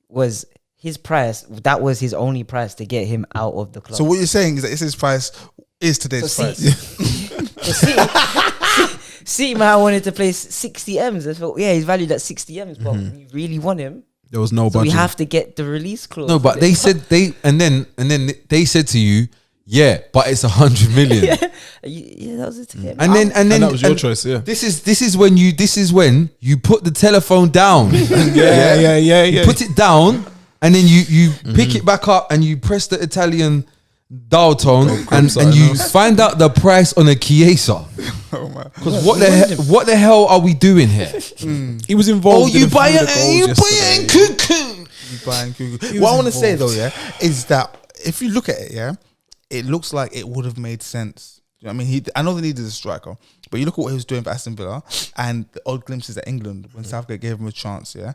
was his price. That was his only price to get him out of the club. So what you're saying is that his price is today's So price. City man wanted to play 60 M's. I thought, yeah, he's valued at 60 M's, but we really want him. There was no So we budget. have to get the release clause. No, but they said and then they said to you, yeah, but it's 100 million. yeah, that was it to get him And then out. and that was your choice. Yeah. This is when you put the telephone down. Yeah. You put it down and then you pick it back up and you press the Italian dial tone and you find out the price on a Chiesa. Because what the hell are we doing here? He was Oh, involved. you in buy it. cuckoo. You buying Google. What I want to say though, yeah, is that if you look at it, yeah, it looks like it would have made sense. You know what I mean, I know they needed a striker, but you look at what he was doing for Aston Villa and the odd glimpses at England when Southgate gave him a chance, yeah.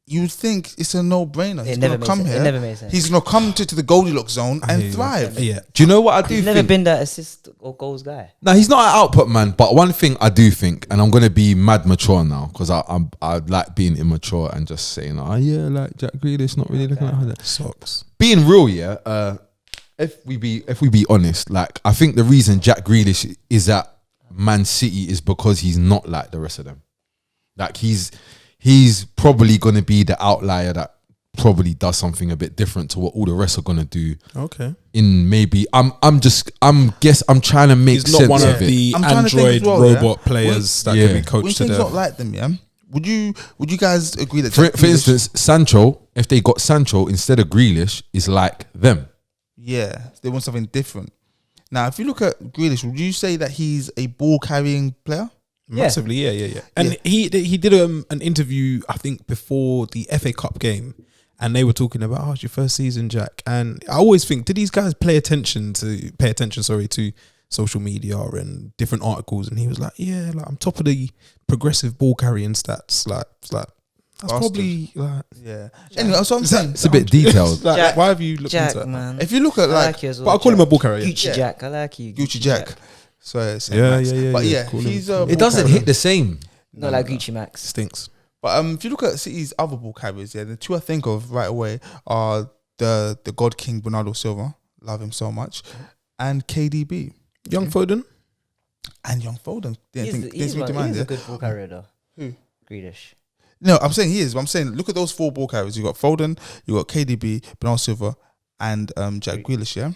You would think it's a no-brainer. He's never gonna made come sense. It here. never made sense. He's gonna come to the Goldilocks zone and thrive. Yeah. Do you know what I do He's never think? been that assist or goals guy. No, he's not an output man. But one thing I do think, and I'm gonna be mad mature now because I like being immature and just saying, oh yeah, like Jack Grealish not really looking like that. Socks. Being real, yeah. If we be honest, like I think the reason Jack Grealish is at Man City is because he's not like the rest of them. Like he's probably gonna be the outlier that probably does something a bit different to what all the rest are gonna do. Okay. In maybe I'm trying to make He's sense not one of of it. the I'm trying to think Android as well, yeah. robot players that Yeah. can be When coached you to say he's death. not like them, yeah. Would you guys agree that For Jack Grealish- instance, Sancho, if they got Sancho instead of Grealish, is like them. Yeah, they want something different. Now, if you look at Grealish, would you say that he's a ball carrying player? Massively, yeah. And he did an interview, I think, before the FA Cup game, and they were talking about, oh, it's your first season, Jack. And I always think, did these guys pay attention to social media and different articles? And he was like, yeah, like I'm top of the progressive ball carrying stats. Like it's like that's Bastard. probably like Yeah. Anyway, that's what I'm saying. It's a bit detailed. like, Jack- why have you looked Jack, into that? man. If you look at I like like you as well. But I call him a Jack. ball carrier. Gucci Yeah. Jack. I like you. Gucci Jack, so Yeah. But yeah, yeah, call him. he's a. It doesn't hit the same. Not like Gucci Max. Stinks. But if you look at City's other ball carriers, yeah, the two I think of right away are the God King Bernardo Silva, love him so much, and KDB Young Foden. and Young Foden. Didn't He's think to mind, a yeah? good ball carrier though. Who? Grealish. No, I'm saying he is. But I'm saying look at those 4 ball carriers. You got Foden, you got KDB, Bernardo Silva, and Jack Grealish. Yeah.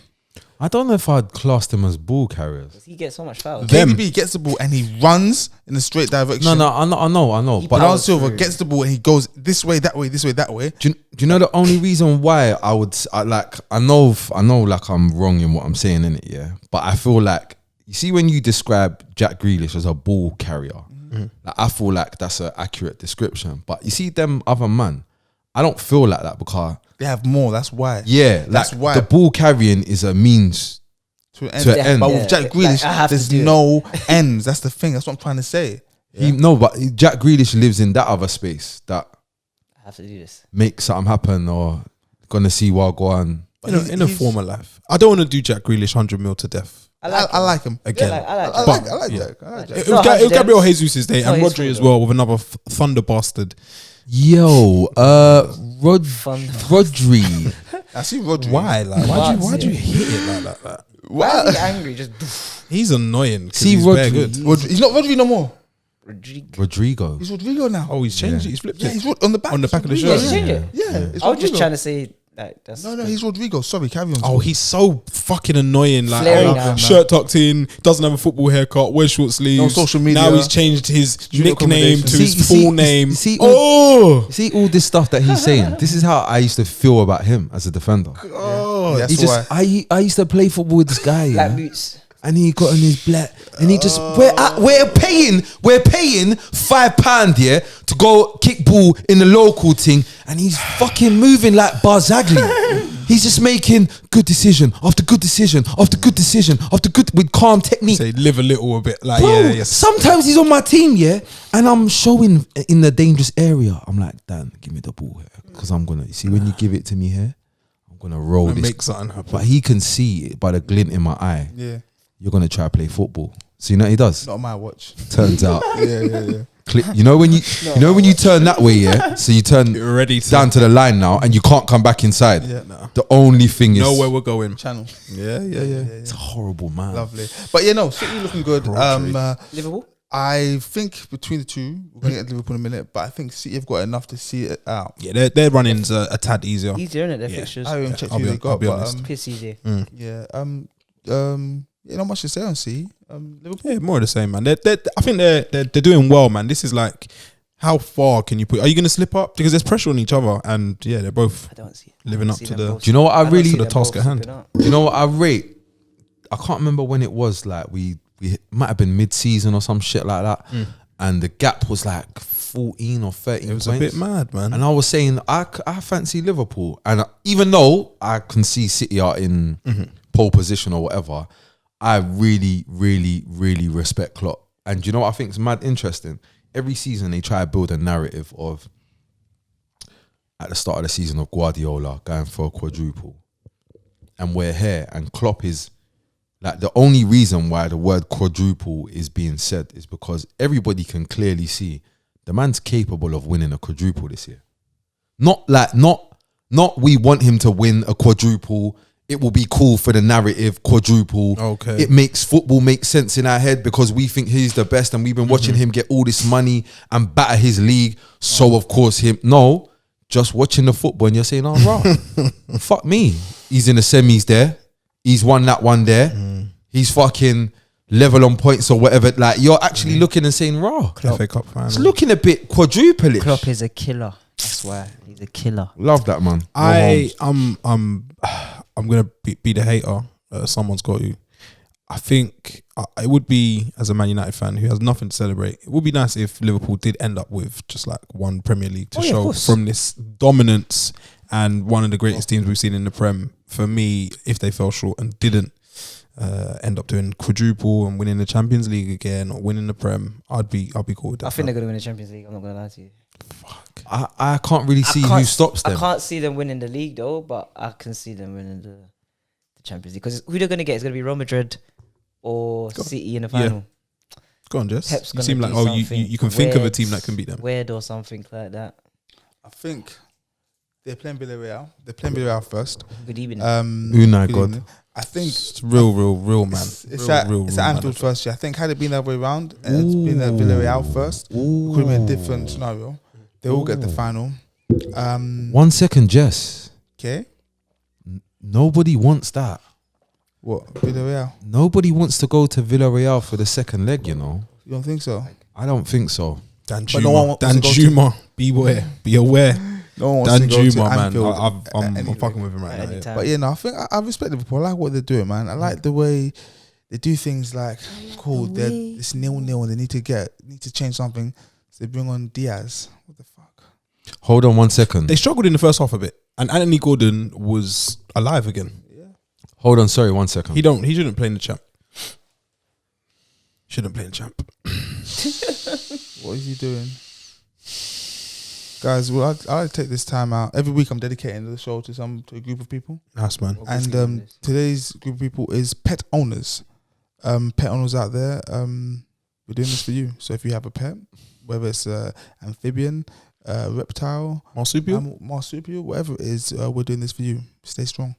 I don't know if I'd class them as ball carriers. He gets so much fouls. KDB gets the ball and he runs in a straight direction. No, I know. He But Bernardo powers Silva through. gets the ball and he goes this way, that way, this way, that way. do you know the only reason why I know like I'm wrong in what I'm saying in it, yeah. But I feel like you see when you describe Jack Grealish as a ball carrier, like I feel like that's an accurate description. But you see them other man, I don't feel like that because They have more. That's why. yeah, That's like why. the ball carrying is a means. To end. To end. But Yeah, with Jack like, Grealish, I have to there's do it. no ends. That's the thing. That's what I'm trying to say. But Jack Grealish lives in that other space that I have to do this. makes something happen or gonna see what go on. In a former life, I don't want to do Jack Grealish 100 mil to death. I like him. Again. I like I Jack. like yeah. Jack. I like Jack. It It's was, not it was 100 Gabriel M's. Jesus' day It's and not his Rodri as fault, well with another thunder bastard. Yo, Fun. Rodri. I see Rodri. Why? Like, why'd you hit it like that? Why is he angry? Just He's annoying. See, He's very Rodri. good. Rodri. He's not Rodri no more. Rodrigo. He's Rodrigo now. Oh, he's changed it. He's flipped Yeah, it. he's on the back. On the back of the Rodrigo. shirt. Did you change it? Yeah, it's I was just Rodrigo. trying to say that. That's No, he's Rodrigo. Sorry, carry on. Oh, he's so fucking annoying. Like, Flaring oh, down, shirt tucked in, doesn't have a football haircut, wears short sleeves. No social media. Now he's changed his Student nickname to accommodation. his full name. You see, Oh, you see all this stuff that he's saying. This is how I used to feel about him as a defender. Oh, that's He just, why. I used to play football with this guy, black yeah? boots. And he got on his black, and he just we're paying £5, yeah, to go kick ball in the local thing, and he's fucking moving like Barzagli. He's just making good decision after good decision after good decision after good with calm technique. say live a little bit. Like, Bro, yeah, yes. sometimes he's on my team, yeah, and I'm showing in the dangerous area. I'm like, Dan, give me the ball here, because I'm gonna. You see, when you give it to me here, I'm gonna roll And this. make something happen. But he can see it by the glint in my eye. Yeah, You're gonna try to play football. So you know what he does? not on my watch. Turns out, Yeah. you know when you turn that way, yeah. So you turn You're ready to down to the line now, and you can't come back inside. Yeah. The only thing is, know where we're going. Channel. Yeah. it's horrible, man. Lovely. But yeah, no, City looking good. Liverpool. I think between the two, we're going to get Liverpool in a minute, but I think City have got enough to see it out. Yeah, their running's a tad easier. Easier, isn't it? Their Yeah. fixtures. I haven't checked I'll who be- they got, I'll be but honest. Piss easy. yeah, not much to say on City. Liverpool. Yeah, more of the same, man. I think they're doing well, man. This is like, how far can you put? Are you going to slip up? Because there's pressure on each other, and yeah, they're both I don't see it. living I up see to them the. both. Do you know what I don't really? see the them task both at hand. slipping up. Do you know what I rate? I can't remember when it was. Like we might have been mid-season or some shit like that, and the gap was like 14 or 13 It was points. a bit mad, man. And I was saying I fancy Liverpool, and even though I can see City are in pole position or whatever, I really, really, really respect Klopp. And do you know what I think is mad interesting? Every season they try to build a narrative of, at the start of the season, of Guardiola going for a quadruple, and we're here, and Klopp is like, the only reason why the word quadruple is being said is because everybody can clearly see the man's capable of winning a quadruple this year. Not we want him to win a quadruple. It will be cool for the narrative, quadruple. Okay. It makes football make sense in our head because we think he's the best and we've been watching him get all this money and batter his league. So of course no, just watching the football and you're saying, oh, rah, fuck me. He's in the semis there. He's won that one there. He's fucking level on points or whatever. Like, you're actually looking and saying, rah. FA Cup final. It's looking a bit quadruple-ish. Klopp is a killer. That's why he's a killer. Love that, man. I'm gonna be the hater. Someone's got you. I think it would be, as a Man United fan who has nothing to celebrate, it would be nice if Liverpool did end up with just like one Premier League to Oh, yeah, of show course. from this dominance and one of the greatest teams we've seen in the Prem. For me, if they fell short and didn't end up doing quadruple and winning the Champions League again or winning the Prem, I'd be cool with that. I think they're gonna win the Champions League. I'm not gonna lie to you. I can't really see who stops them. I can't see them winning the league though, but I can see them winning the Champions League because who they're gonna get is gonna be Real Madrid or City in the final. Go on, Jess. Pep's You gonna seem like, do oh, you something can think of a weird, team that can beat them. weird or something like that. I think they're playing Villarreal. They're playing Villarreal first. Good evening. Unai good God. evening. I think It's real man. it's at Anfield first. Yeah, I think had it been the other way around, and it's been at Villarreal first, could have been a different scenario. They all get the final. 1 second, Jess. Okay. Nobody wants that. What? Villarreal? Nobody wants to go to Villarreal for the second leg, you know. You don't think so? I don't think so. Dan But no one Juma. wants to Dan go Juma. Beware. Be aware. No one wants Dan to go Juma, to man. Anfield I'm anyway. fucking with him right now. Yeah. Anytime. But yeah, no, I think I respect Liverpool. I like what they're doing, man. I like the way they do things. Like, cool, it's 0-0 and they need to change something. So they bring on Diaz. What the fuck? Hold on 1 second. They struggled in the first half a bit, and Anthony Gordon was alive again. Hold on, sorry, 1 second. He shouldn't play in the champ. Shouldn't play in the champ. What is he doing? Guys, well, I like to take this time out. Every week I'm dedicating the show to a group of people. Nice, man. And today's group of people is pet owners. Pet owners out there, we're doing this for you. So if you have a pet, whether it's amphibian, reptile, marsupial, whatever it is, we're doing this for you. Stay strong.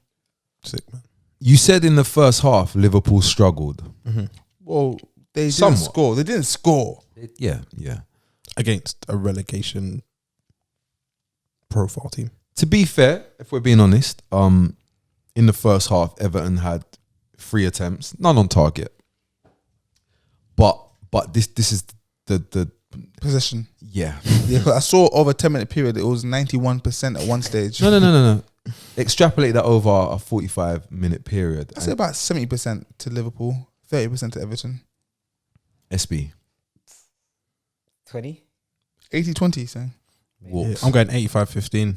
Sick, man. You said in the first half Liverpool struggled. Well, they Somewhat. didn't score. They didn't score. Yeah. Against a relegation profile team. To be fair, if we're being honest, in the first half, Everton had 3 attempts, none on target. But this is the Possession. yeah. Yeah, 'cause I saw over a 10-minute period, it was 91% at one stage. No. Extrapolate that over a 45-minute period. I say about 70% to Liverpool, 30% to Everton. SB 20. 80-20, saying. walks. I'm going 85-15.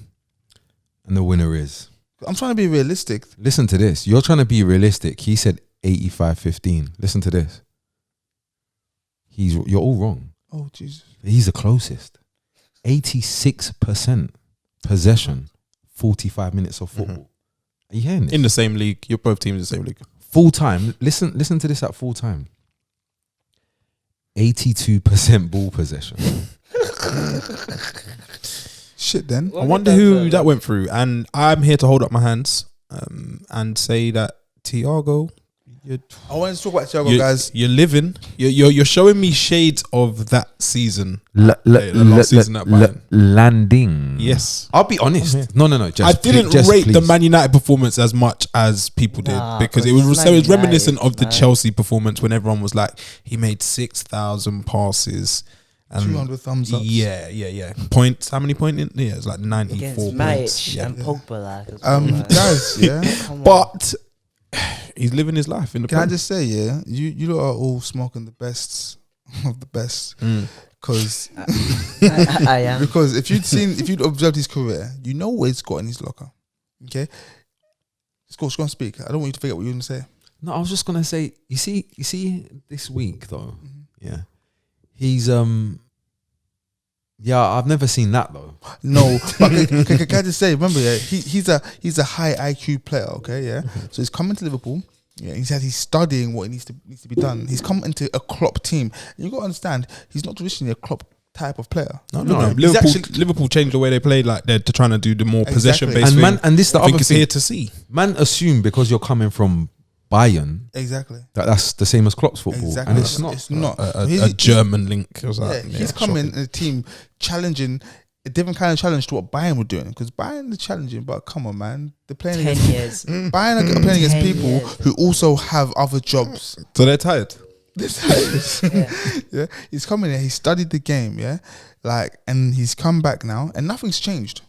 And the winner is. I'm trying to be realistic. Listen to this. You're trying to be realistic. He said 85-15. Listen to this. You're all wrong. Oh, Jesus. He's the closest. 86% possession, 45 minutes of football. Are you hearing this? In the same league. You're both teams in the same league. Full time. Listen to this at full time. 82% ball possession. Shit, then. I wonder who that went through. And I'm here to hold up my hands and say that Thiago, I want to talk about Thiago, guys. you're living. You're showing me shades of that season. The last season at Bayern. Landing. Yes. I'll be honest. No. I didn't rate the Man United performance as much as people did because it was reminiscent of the Chelsea performance when everyone was like, he made 6,000 passes. 200 thumbs up. Yeah. Points. How many points? Yeah, it's like 94 against points. Matic Yeah. and Pogba. Guys, yeah. But he's living his life in the Can I Prem. just say, yeah, you lot are all smoking the best of the best. Because I am. because if you'd observed his career, you know what he's got in his locker. Okay? Just go and speak. I don't want you to forget what you were going to say. No, I was just gonna say. You see, this week though. Yeah, he's Yeah, I've never seen that though. No, but can I just say, remember, yeah, he's a high IQ player, okay, yeah. So he's coming to Liverpool. Yeah, he's studying what needs to be done. He's come into a Klopp team. And you got to understand, he's not traditionally a Klopp type of player. No. He's Liverpool changed the way they played. Like they're trying to do the more possession based Exactly. thing. And this the I other think it's thing. here to see. Man, assume because you're coming from Bayern Exactly. that's the same as Klopp's football, Exactly. and it's not. It's not. A German link. It was Yeah, like, he's coming shocking. in a team challenging a different kind of challenge to what Bayern were doing. Because Bayern is challenging, but come on, man, they're playing 10 against years. Bayern are playing against 10 people years. who also have other jobs. So they're tired. Yeah, he's coming here. He studied the game, yeah, and he's come back now, and nothing's changed.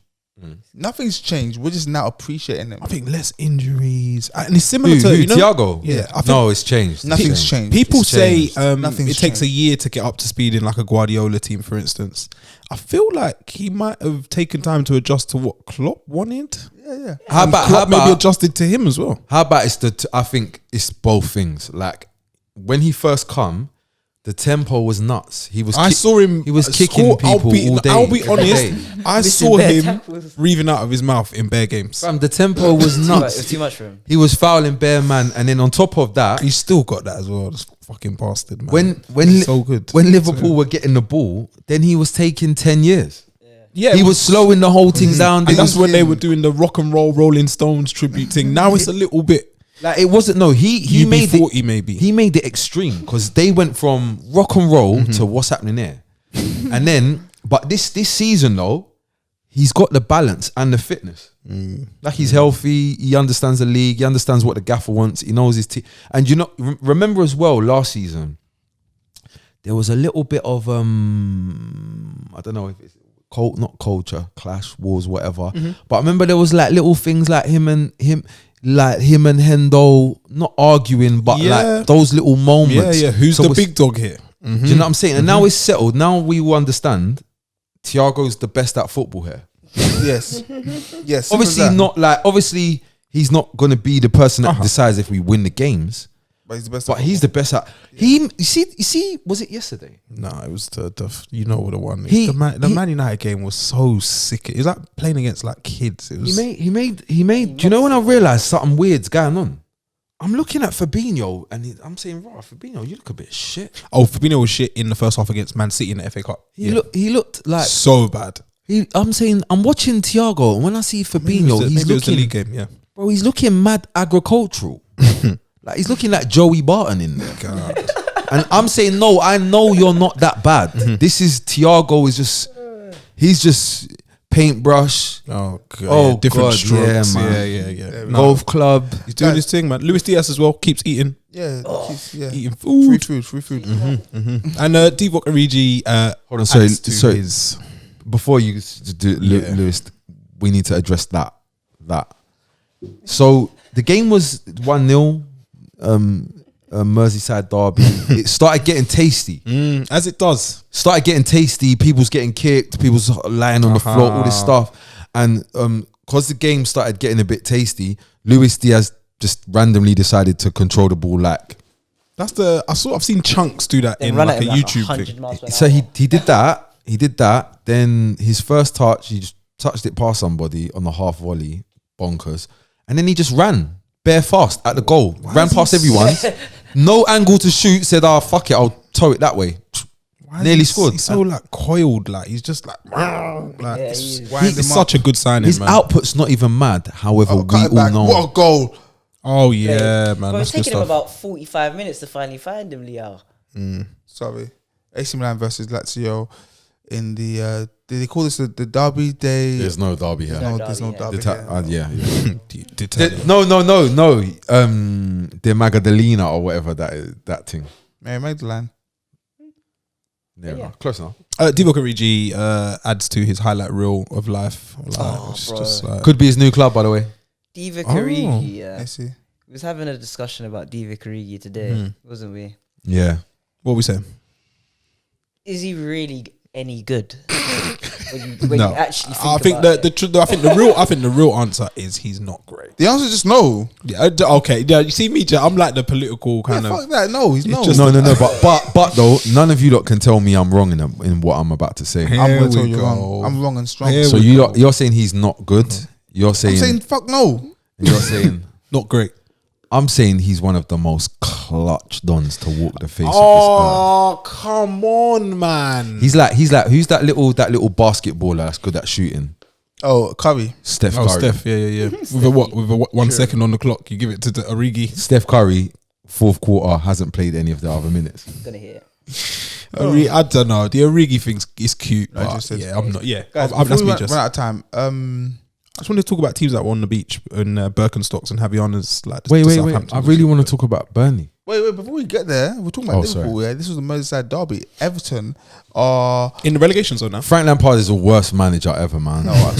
Nothing's changed. We're just now appreciating him. I think less injuries, and it's similar to Thiago? Yeah, I think no, it's changed. Nothing's changed. people It's say changed. Nothing's it takes a changed. year to get up to speed in like a Guardiola team, for instance. I feel like he might have taken time to adjust to what Klopp wanted. Yeah. How And about Klopp maybe adjusted to him as well. How about I think it's both things. Like when he first come, the tempo was nuts. He was. I saw him. He was kicking people all day. I'll be every honest. day. I Missing saw bare him tackles. breathing out of his mouth in bare games. Fam, the tempo was It was nuts. too much for him. He was fouling bare man, and then on top of that, He's still got that as well. This fucking bastard, man. when He's so good. when Liverpool were getting the ball, then he was taking 10 years. Yeah, He was slowing the whole thing down. and that's when they were doing the rock and roll Rolling Stones tribute thing. Now it's a little bit. Like it wasn't. No, he made UB40 it. maybe. He made it extreme because they went from rock and roll to what's happening there, and then But this season though, he's got the balance and the fitness. Like he's healthy. He understands the league. He understands what the gaffer wants. He knows his team. And you know, remember as well last season, there was a little bit of I don't know if it's not culture clash, wars, whatever. But I remember there was like little things like him and Hendo not arguing, but like those little moments. Who's the big dog here? Do you know what I'm saying? And now it's settled. Now we will understand. Thiago's the best at football here. Yes. Obviously not like. Obviously he's not going to be the person that decides if we win the games. But he's the best. But he's the best at. You see. Was it yesterday? No, it was the the one. The Man United game was so sick. It was like playing against like kids. It was. He made. Do you know when I realised something weird's going on? I'm looking at Fabinho and I'm saying, "Right, Fabinho, you look a bit shit." Oh, Fabinho was shit in the first half against Man City in the FA Cup. He looked like so bad. I'm saying, I'm watching Thiago, and when I see Fabinho, he's looking. It was the league game, yeah. Bro, he's looking mad agricultural. Like he's looking like Joey Barton in there. God. And I'm saying, no, I know you're not that bad. This is Thiago he's just paintbrush. Oh god. Different strokes. Yeah, man. Yeah. Golf club. He's doing his thing, man. Luis Diaz as well keeps eating. Eating food. Free food. And Divock Origi. Hold on, sorry. Before you do Lewis, we need to address that. So the game was 1-0. Merseyside Derby. It started getting tasty. As it does. Started getting tasty. People's getting kicked. People's lying on the floor. All this stuff. And because the game started getting a bit tasty, Luis Diaz just randomly decided to control the ball like. I've seen Chunks do that in like a YouTube thing. So he did that. He did that. Then his first touch, he just touched it past somebody on the half volley, bonkers. And then he just ran bare fast at the goal. Ran past everyone. No angle to shoot. Said, fuck it, I'll toe it that way. Nearly scored. He's so like coiled. Like he's just like He's such a good signing. His man. output's not even mad. However, we all know. What a goal. Oh yeah, man. But it's taking him about 45 minutes to finally find him, Liao. Sorry. AC Milan versus Lazio in the did they call this the derby day? There's no derby here. There's no derby. No. De Magdalena or whatever that thing. Mary Magdalene. Yeah, close enough. Divock Origi adds to his highlight reel of life. Could be his new club, by the way. Divock Origi. I see. We was having a discussion about Divock Origi today, wasn't we? Yeah. What we saying? Is he really any good? when you actually think I think the real answer is he's not great. The answer is just no. Yeah. Okay. Yeah. You see me, I'm like the political kind of. Fuck that. No, he's no. No. But though, none of you lot can tell me I'm wrong in what I'm about to say. I'm going to tell you wrong. I'm wrong and strong. So you're saying he's not good. You're saying. I'm saying fuck no. You're saying not great. I'm saying he's one of the most clutch dons to walk the face of this earth. Oh, come on, man. He's like who's that little basketballer that's good at shooting? Oh, Curry. Steph Curry. Steph, yeah. With a 1 second on the clock, you give it to the Origi. Steph Curry, fourth quarter, hasn't played any of the other minutes. Gonna hear it. I don't know. The Origi thing is cute. I just said I'm not. Yeah, guys, that's me. Run out of time. I just want to talk about teams that were on the beach in Birkenstocks and Javiana's. Like, wait. I really want to talk about Burnley. Wait. Before we get there, we're talking about Liverpool. Yeah, this was the Merseyside Derby. Everton are in the relegation zone now. Frank Lampard is the worst manager ever, man. No,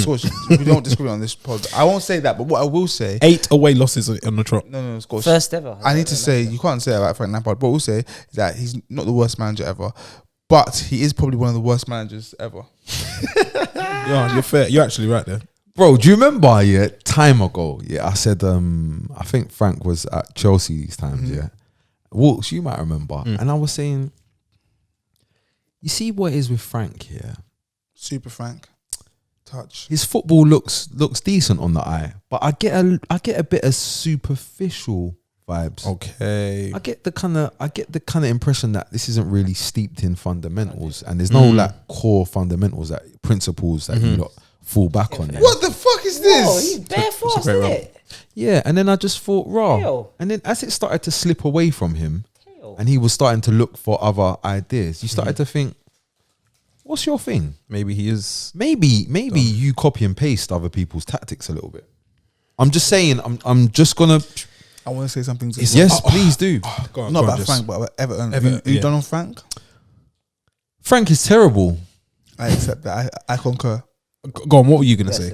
we don't disagree on this pod. I won't say that, but what I will say: 8 away losses on the trot. No, Scotch. First ever. I need to say you can't say that about Frank Lampard, but we'll say that he's not the worst manager ever, but he is probably one of the worst managers ever. Yeah, you're fair. You're actually right there. Bro, do you remember, time ago, I said, I think Frank was at Chelsea these times, Walks, you might remember. And I was saying, you see what it is with Frank here? Super Frank. Touch. His football looks decent on the eye, but I get a bit of superficial vibes. Okay. I get the kind of impression that this isn't really steeped in fundamentals, and there's no like core fundamentals, that principles that you lot fall back on. What the fuck is this? Oh, he's bare fast, isn't it? Yeah, and then I just thought, Tail. and then as it started to slip away from him, and he was starting to look for other ideas, you started to think, What's your thing? Maybe he is. Maybe you copy and paste other people's tactics a little bit. I'm just saying. I'm just gonna. I want to say something. Yes, please do. Go on, Not go on, about Jess. Frank, but about Everton. Everton, You yeah. done on Frank? Frank is terrible. I accept that. I concur. Go on. What were you gonna say?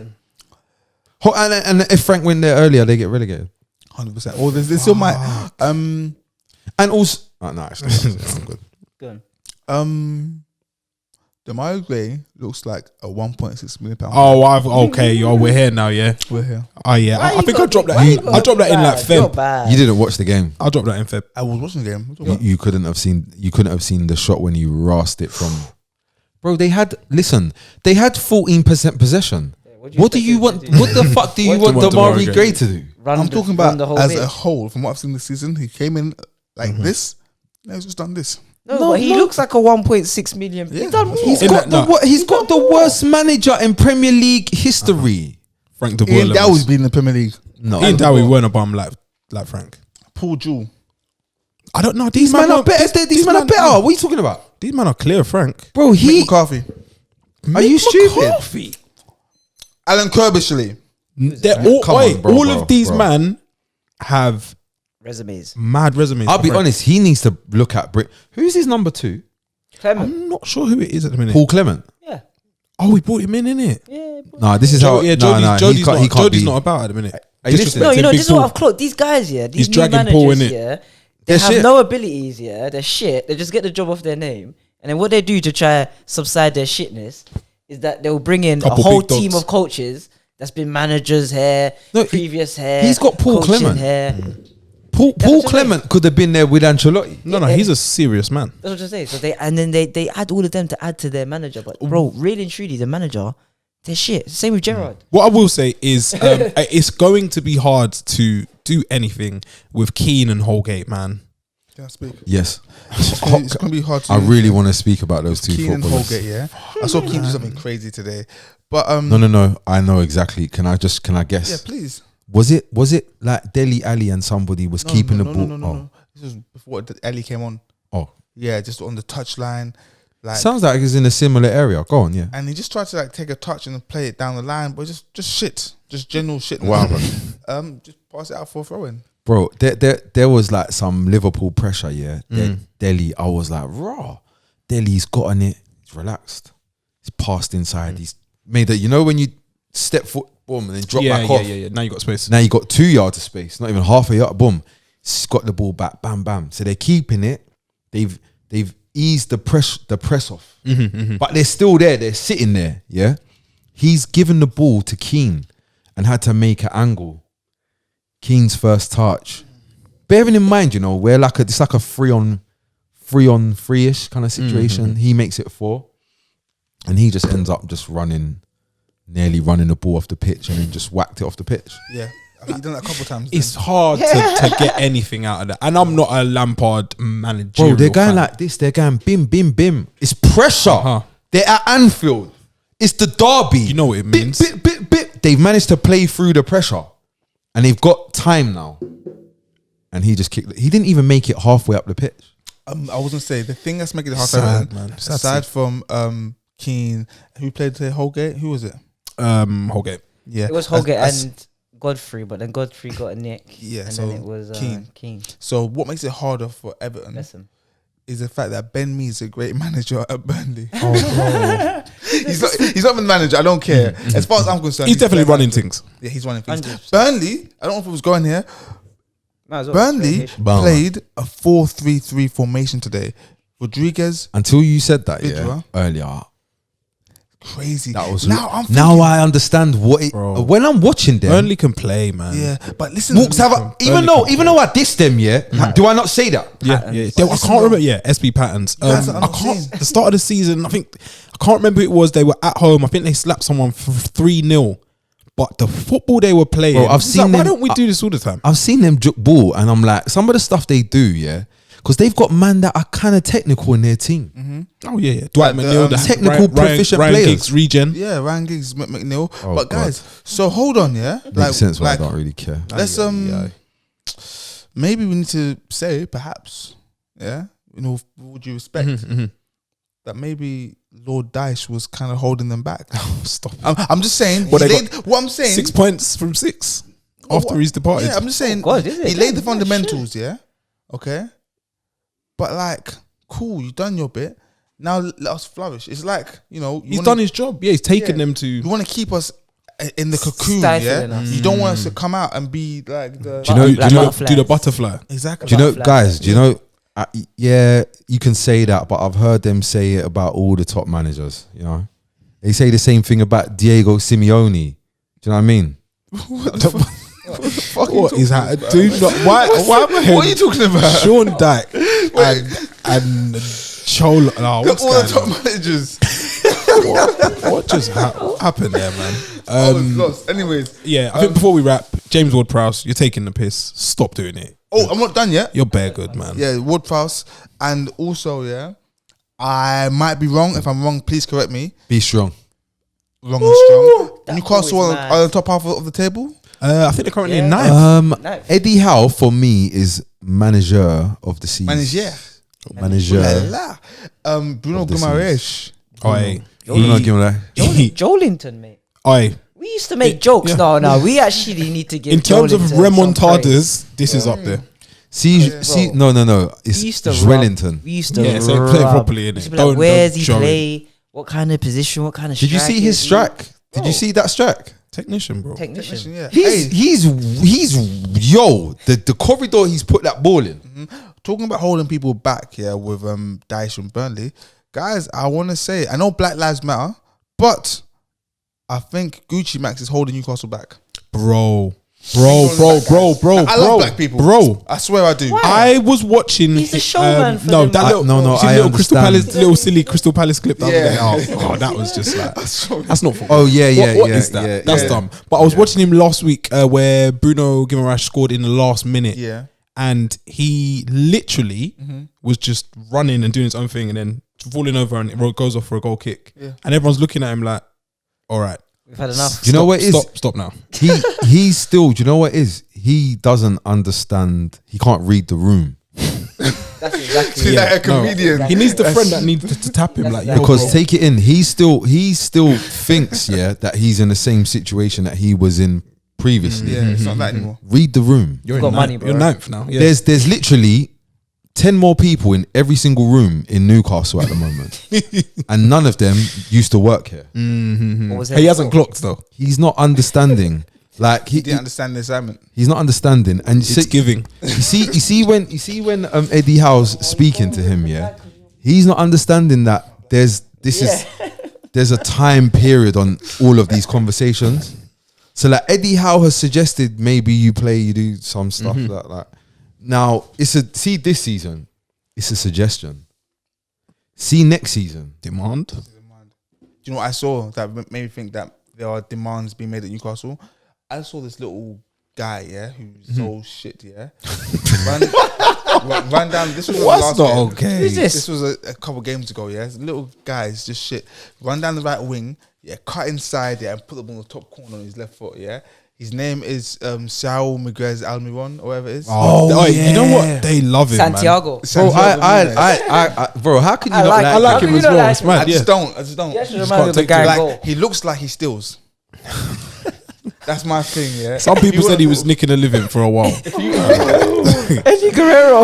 Listen, And if Frank went there earlier, they get relegated. 100%. Or there's still my And also, no, actually, I'm good. go on. the Mario Gray looks like a 1.6 million pound. Okay. We're here now. Yeah. We're here. Oh yeah. Why I you think got I dropped big- that. why you got I dropped that in like bad? You're Feb. bad. You didn't watch the game. I'll drop that in Feb. I was watching the game. What are you talking about? You couldn't have seen. You couldn't have seen the shot when you rasped it from. Bro, they had 14% possession. What do you want? What the fuck do you What want do you want Damari Damari Gray to do? I'm talking about the whole as pitch. a whole. From what I've seen this season, he came in like this. Now he's just done this. No, No, but he no. looks like a 1.6 million. Yeah. He's done more. He's In got that- the he's got the worst manager in Premier League history. Frank De Boer. Ian Dowie's been in the Premier League. No, Ian Dowie weren't a bum like Frank. Paul Jewell. I don't know. these men are better. These men are better. What are you talking about, These men are clear, Frank. bro? Mick McCarthy. Are you stupid? McCarthy. Alan Kirbishley. They're all, Come on, bro, all bro, of these bro. men have Resumes. mad resumes. I'll be Frank. honest. He needs to look at who's his number 2? Clement. I'm not sure who it is at the minute. Paul Clement. Yeah. Oh, we brought him in, innit? Yeah. But No, this is how. Yeah, no, Jody's, he can't. He can't Jody's be. not about at the minute. Are you listening? no, you know, Big this is what Paul. I've clocked. These guys, yeah, these He's new dragging managers, Paul, innit? yeah, they They're have shit. no abilities, yeah, they're shit. They just get the job off their name. And then what they do to try subside their shitness is that they'll bring in Couple a whole big dogs. team of coaches that's been managers here, No, previous here. he's got Paul coaching Clement. Here. Paul That's what I'm Clement could have been there with Ancelotti. No, he's a serious man. That's what I'm saying. So they add all of them to add to their manager. But bro, really and truly, the manager, they're shit. Same with Gerrard. What I will say is it's going to be hard to do anything with Keane and Holgate, man. Can I speak? Yes, It's gonna be hard to. I really want to speak about those two Keane and footballers. Holgate. Yeah, I saw Keane do something crazy today. But No. I know exactly. Can I guess? yeah, please. Was it like Dele Alli and somebody was keeping the ball? No. This was before Ellie came on. Oh, Yeah, just on the touchline, like, sounds like it's in a similar area. Go on, yeah. and he just tried to like take a touch and play it down the line, but just shit, just general shit. Wow. Just pass it out for a throw in. Bro, there was like some Liverpool pressure, yeah. Dele, I was like, raw. Dele's got on it. He's relaxed. He's passed inside. He's made it. You know when you step foot, boom, and then drop back off. Yeah. Now you got space. Now you got 2 yards of space, not even half a yard. Boom, he's got the ball back. Bam, bam. So they're keeping it. They've eased the press off, but they're still there. They're sitting there. Yeah, he's given the ball to Keane and had to make an angle. Keane's first touch. Bearing in mind, you know, we're like it's like a free on three-ish kind of situation. He makes it 4, and he just ends up just nearly running the ball off the pitch, and then just whacked it off the pitch. Yeah, I think he's done that a couple of times. It's hard to get anything out of that. And I'm not a Lampard manager. Bro, they're going like this. They're going bim, bim, bim. It's pressure. Uh-huh. They're at Anfield. It's the derby. You know what it means. Bit. They've managed to play through the pressure, and they've got time now. And he just kicked. He didn't even make it halfway up the pitch. I was gonna say the thing that's making it hard, Sad, for man. Everton, Sad aside to from Keane, who played today, Holgate. Who was it? Holgate. Yeah, It was Holgate and Godfrey, but then Godfrey got a nick. Yeah, and so then it was Keane. So what makes it harder for Everton Bless him. is the fact that Ben Mee is a great manager at Burnley. Oh, bro. he's not the manager. I don't care. As far as I'm concerned, He's definitely their running manager. things. Yeah, he's running things. 100%. Burnley, I don't know if it was going here. Might as well. Burnley Relegation. played a 4-3-3 formation today. Rodriguez, Until you said that, Vidra. earlier. crazy. That was now I'm now thinking, I understand what it. Bro. When I'm watching them, Burnley can play, man. yeah, but listen, Walks have a, even though I dissed them, do I not say that? Yeah. Patterns. I can't remember. Yeah, SB Patterns. guys are I not can't. seeing. The start of the season, I can't remember who it was. They were at home. I think they slapped someone for 3-0. But the football they were playing, Bro, I've it's seen like, why them- don't we do this all the time? I've seen them juke ball, and I'm like, some of the stuff they do, because they've got man that are kind of technical in their team. Oh yeah. Dwight Like the, McNeil, the technical proficient Ryan players. Giggs, regen. Yeah, Ryan Giggs, McNeil. Oh, but God. guys, so hold on, yeah. Makes sense why I don't really care. Let's maybe we need to say perhaps, yeah, with all due respect, that maybe Lord Dyche was kind of holding them back. Stop. I'm just saying. What What I'm saying. 6 points from 6 after he's departed. Yeah, I'm just saying. God, is it? He laid the Yeah, fundamentals. Yeah. Okay. But like, cool, you done your bit. Now let us flourish. It's like, He's done his job. Yeah, he's taken them to. You want to keep us in the cocoon, Stifling yeah. us. You don't want us to come out and be like the. Do you know? Do the butterfly. Exactly. Do you know, Butterfly guys? effect. Do you know? Yeah, you can say that, but I've heard them say it about all the top managers. You know, they say the same thing about Diego Simeone. Do you know what I mean? What is that? Do not. Why am I What are you talking about? Sean Dyke and Cholo. No, what's All the going top on? managers. What just happened there, man? I was lost. Anyways, Yeah, I think before we wrap, James Ward-Prowse, you're taking the piss. Stop doing it. I'm not done yet. You're bare good, man. Yeah, Ward-Prowse, and also I might be wrong. If I'm wrong, please correct me. Be strong. Wrong and strong. That's Newcastle always are mad. on the top half of the table. I think they're currently in Yeah. ninth. Ninth. Eddie Howe for me is manager of the season. Manager. Manager. Bruno Of the Guimaraes. Oi, Bruno Guimaraes. Jolinton, mate. oi. We used to make jokes. Yeah. No, we actually need to give. In terms of Jolinton some praise. remontadas, this is up there. See, Bro. no. It's We used to Joelinton. We used to Yeah, so play rub. properly, We innit? used to be Don't- like, where's don't he show it. play? What kind of position? What kind of? Did you see his strike? Did you see that strike? Technician, bro. Technician. Yeah. He's the corridor he's put that ball in. Talking about holding people back, with Dyche and Burnley, guys. I want to say, I know Black Lives Matter, but I think Gucci Max is holding Newcastle back. Bro. I love black people, Bro. I swear I do. Why? I was watching. He's the showman for no, them. that little, No, you see I little Crystal understand. Palace, little silly Crystal Palace clip. That Yeah. was there. Oh, that was just like that's not football. Oh yeah, What is that? That's dumb. But I was watching him last week where Bruno Guimaraes scored in the last minute. Yeah. And he literally was just running and doing his own thing and then falling over and it goes off for a goal kick. Yeah. And everyone's looking at him like, all right. We've had enough. Do you know what it is? Stop now. He's still. Do you know what it is? He doesn't understand. He can't read the room That's exactly. He's it. like a comedian. He needs the friend that needs to tap him like, yo, because bro. take it in. He still thinks that he's in the same situation that he was in previously. Yeah, it's not that anymore. Read the room. You're got in money, ninth. bro. You're ninth now. Yeah. There's literally 10 more people in every single room in Newcastle at the moment, and none of them used to work here. What was it? He hasn't clocked though. He's not understanding. Like He didn't understand the assignment. he's not understanding. And It's giving. You see when Eddie Howe's speaking to him, he's not understanding that there's a time period on all of these conversations. So like Eddie Howe has suggested maybe you do some stuff like that. Now this season, it's a suggestion. See next season. Demand. Do you know what I saw that made me think that there are demands being made at Newcastle? I saw this little guy, who's so shit, ran down. This was What's last not game. okay? Who's this? This was a couple games ago, This little guy's just shit. Run down the right wing, cut inside, and put the ball on the top corner on his left foot, His name is Saul Miguez Almiron, or whatever it is. Oh, you know what? They love him, Santiago. Bro, bro, how can you not I like like him him as as well. well. It's mad. I just don't. He actually Just reminds me can't of the take guy it. in goal. Like, he looks like he steals. That's my thing, Some people said he was nicking a living for a while. Eddie Guerrero.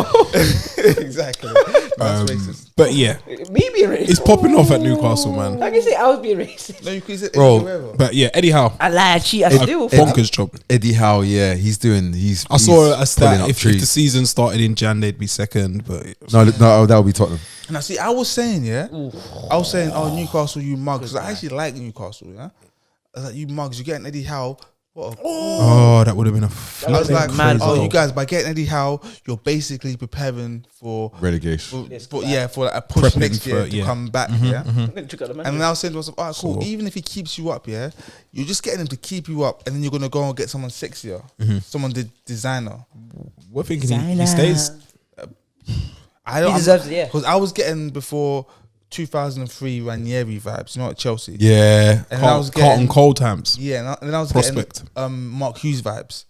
Exactly. That's racist. But yeah, Me being racist. it's popping off at Newcastle, man. Like I say, I was being racist. No, you could say Bro. Eddie Guerrero. But yeah, Eddie Howe, I lie, I cheat, I steal. bonkers job. Eddie Howe, he's I saw a pulling stat. up If the trees. season started in Jan, they'd be second. But No, that would be Tottenham. Now, see, I was saying, oh, Newcastle, you mugs. I actually like Newcastle, I was like, you mugs, you getting Eddie Howe. What a that would have been a. I was like, mad oh, goal. you guys, by getting Eddie Howe, you're basically preparing for Relegation. for a push Prepping next year for- to yeah. come back, I'm gonna check out the And then I was saying to myself, all right, cool. So- Even if he keeps you up, you're just getting him to keep you up, and then you're gonna go and get someone sexier, someone designer. We're thinking he stays. I don't. He deserves it, Because I was getting before 2003 Ranieri vibes, at Chelsea. Yeah, And I was Carlton getting- Cold times. Yeah, and then I was Prospect. getting Mark Hughes vibes.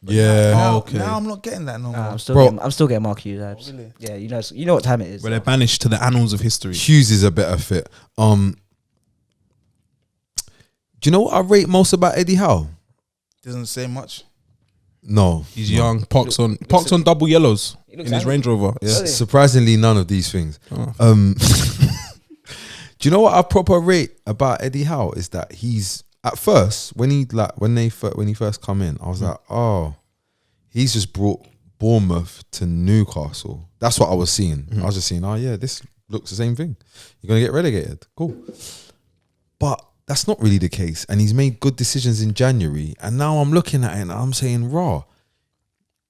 Yeah. Now, Okay. now I'm not getting that no more. I'm still Bro. getting Mark Hughes vibes. Really? Yeah, you know what time it is. Where they're banished to the annals of history. Hughes is a better fit. Do you know what I rate most about Eddie Howe? Doesn't say much. No, He's young. Parks on double yellows in his angry. Range Rover. Yeah. Surprisingly, none of these things. Oh. Do you know what I proper rate about Eddie Howe is that he's at first when he first come in, I was like, oh, he's just brought Bournemouth to Newcastle. That's what I was seeing. I was just seeing, oh yeah, this looks the same thing. You're gonna get relegated, cool. But that's not really the case, and he's made good decisions in January. And now I'm looking at it and I'm saying, raw.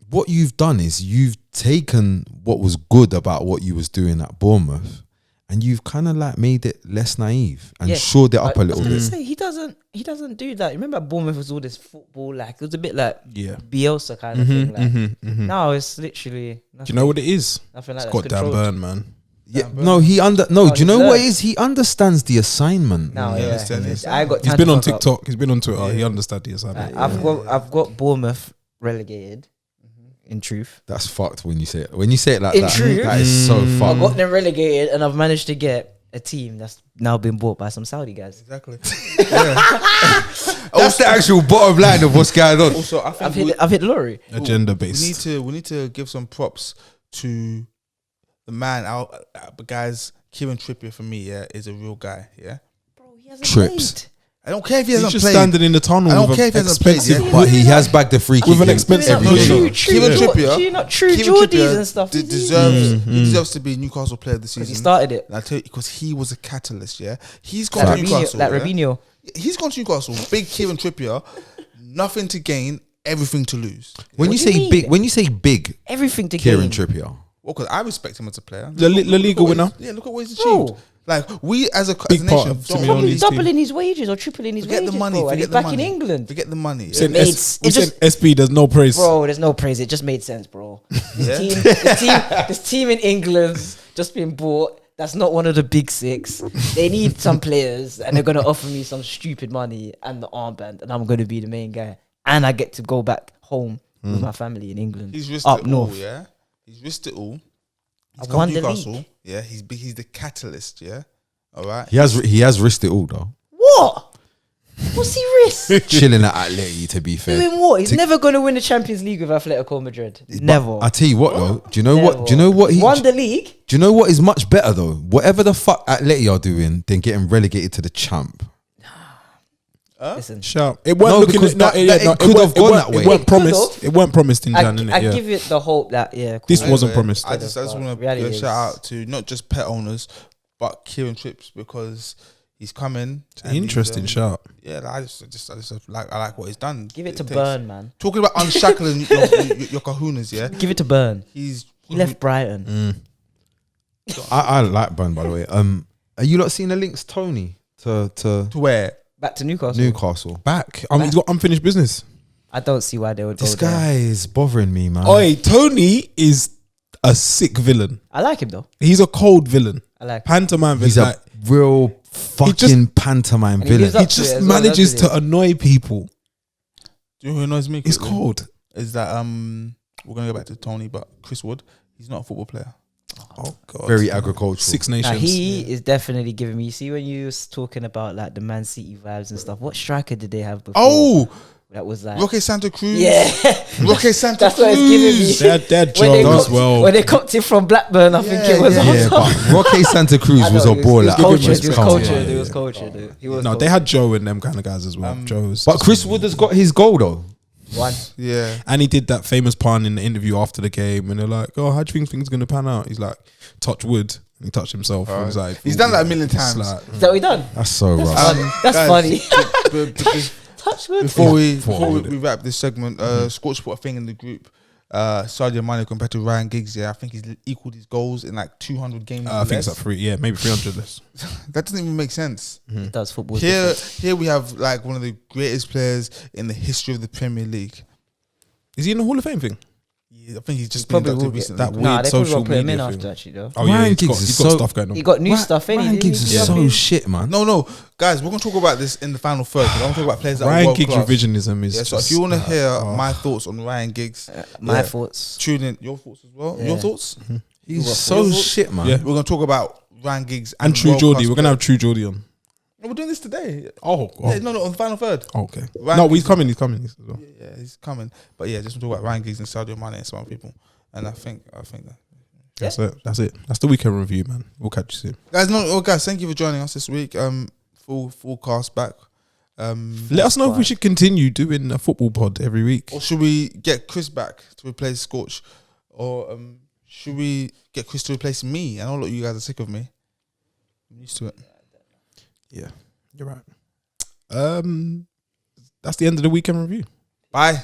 What you've done is you've taken what was good about what you was doing at Bournemouth, and you've kind of like made it less naive and shored it up a little bit. Say, he doesn't do that. Remember Bournemouth was all this football, like it was a bit like Yeah. Bielsa kind of thing. Like now it's literally nothing, Do you know what it is? nothing like It's that. got Dan Burn, man. Yeah, no, do you know he's what learned. it is? He understands the assignment. Now, Yeah, yeah, understand. I got. He's time been to on fuck up. TikTok. He's been on Twitter. He understands the assignment. I've got Bournemouth relegated. In truth, That's fucked when you say it. When you say it like In that, truth. that is so I fucked. got them relegated, and I've managed to get a team that's now been bought by some Saudi guys. Exactly. That's the actual bottom line of what's going on. Also, I think I've hit the lottery. Agenda we need based. to give some props to the man out. But guys, Kieran Trippier for me, yeah, is a real guy. Yeah, Bro, he hasn't Trips. played. I don't care if he He's hasn't just played. standing in the tunnel I don't with care an if he hasn't played, expensive, yeah. But he has bagged the free kick With an in expensive every No, game. Kieran Trippier, not true Kieran Geordies Trippier and stuff. deserves he deserves to be Newcastle Player of the because Season. he started it. And I tell you, because he was a catalyst. Yeah, he's gone Like to Robinho, Newcastle. like yeah? Robinho. He's gone to Newcastle. Big Kieran Trippier, nothing to gain, everything to lose. When What you do you say mean? big, when you say big, Everything to Kieran gain. Trippier. Well, because I respect him as a player. La Liga what winner. he's- Yeah, look at what he's Bro. achieved. Like we as a Big part nation, of don't Simeone's Probably team. doubling his wages or tripling his forget wages, the money. bro. And he's Forget the back money. in England. Forget the money. Saying made- we it said just- SB, there's no praise. Bro, there's no praise. It just made sense, bro. Yeah. This team in England's just been bought. That's not one of the big six. They need some players, and they're gonna offer me some stupid money and the armband, and I'm gonna be the main guy, and I get to go back home with my family in England. He's risked up it north. all. Yeah, he's risked it all. He's I come won to the Newcastle. league. Yeah, he's big. He's the catalyst. Yeah, all right. He has risked it all though. What? What's he risk? Chilling at Atleti, to be fair. Doing what? He's never gonna win the Champions League with Atletico Madrid. Never. I tell you what though. Do you know what? Do you know what he won the league? Do you know what is much better though? Whatever the fuck Atleti are doing, than getting relegated to the champ. Listen, Sharp. It weren't No, looking because at, no, that- yeah, that no, it could have gone that way. It weren't It could promised. have. It weren't promised in Jan, innit? I Yeah. give it the hope that This cool. wasn't promised. I just want to Reality give a is- shout out to not just pet owners, but Kieran Trips because he's coming. and Interesting he's, shout. Yeah, I like what he's done. Give it to takes- Burn, man. Talking about unshackling your kahunas, yeah. Give it to Burn. He Left Brighton. I like Burn, by the way. Are you not seeing the links, Tony, to to where? Back to Newcastle. Newcastle? Back. He's got unfinished business. I don't see why they would This go there. guy is bothering me, man. Oi, Tony is a sick villain. I like him though. He's a cold villain. I like him. Pantomime He's villain. a real fucking pantomime And he villain. lives He up to it just as well, manages doesn't to annoy people. Do you know who annoys me? He's quickly? cold. Is that we're gonna go back to Tony, but Chris Wood, he's not a football player. Oh God. Very agricultural. Six Nah, Nations. he is definitely giving me. You see when you was talking about like the Man City vibes and stuff. What striker did they have before? Oh, that was like Roque Santa Cruz. yeah. Roque Santa That's Cruz. what it's giving me. That When they job as copped- well. When they copped it from Blackburn, I think it was. Yeah, but Roque Santa Cruz I know, was a it was baller. cultured. It was respect. cultured. Yeah, It was cultured. He was. No, they had Joe and them kind of guys as well. Joe's. But Chris Wood has got his goal though. one. Yeah. And he did that famous pun in the interview after the game, and they're like, "Oh, how do you think things gonna pan out?" He's like, "Touch wood." And he touched himself. And he's like, He's done that a million it's times. like- Is that what he done? That's so rough. That's guys, funny. b- Touch wood. Before we Forward. wrap this segment, Scorch put a thing in the group. Sadio Mane compared to Ryan Giggs. Yeah, I think he's equaled his goals in like 200 games. I think it's less. like 3, yeah, maybe 300 less. That doesn't even make sense. It does football. Here we have like one of the greatest players in the history of the Premier League. Is he in the Hall of Fame thing? Yeah, I think he's just probably been will inducted get. recently. that Nah, weird they probably social won't put him in media after thing. actually though. Oh yeah, Ryan he's got, Giggs he's is got so- stuff going on. He got new stuff. Ain't Ryan he? Giggs Didn't is he? so shit, man. No, guys, we're gonna talk about this in the final third. 'Cause I want to talk about players that are Ryan world Giggs class. revisionism is. Yeah, so if just you want to like, hear oh. my thoughts on Ryan Giggs, My yeah, thoughts. tune in. Your thoughts as well. Yeah. Your thoughts. He's so shit, man. Yeah. We're gonna talk about Ryan Giggs and True world Geordie, class we're gonna have players. True Geordie on. No, we're doing this today. Oh, Yeah, no, on the final third. okay. Ryan No, he's Giggs- coming. He's coming. As well. Yeah, he's coming. But yeah, just want to talk about Ryan Giggs and Sadio Mane and some other people. And I think that. That's it. That's it. That's the weekend review, man. We'll catch you soon. Guys, thank you for joining us this week. Full cast back. Let us know if we should continue doing a football pod every week. Or should we get Chris back to replace Scorch? Or should we get Chris to replace me? I know a lot of you guys are sick of me. I'm used to it. Yeah, you're right. That's the end of the weekend review. Bye.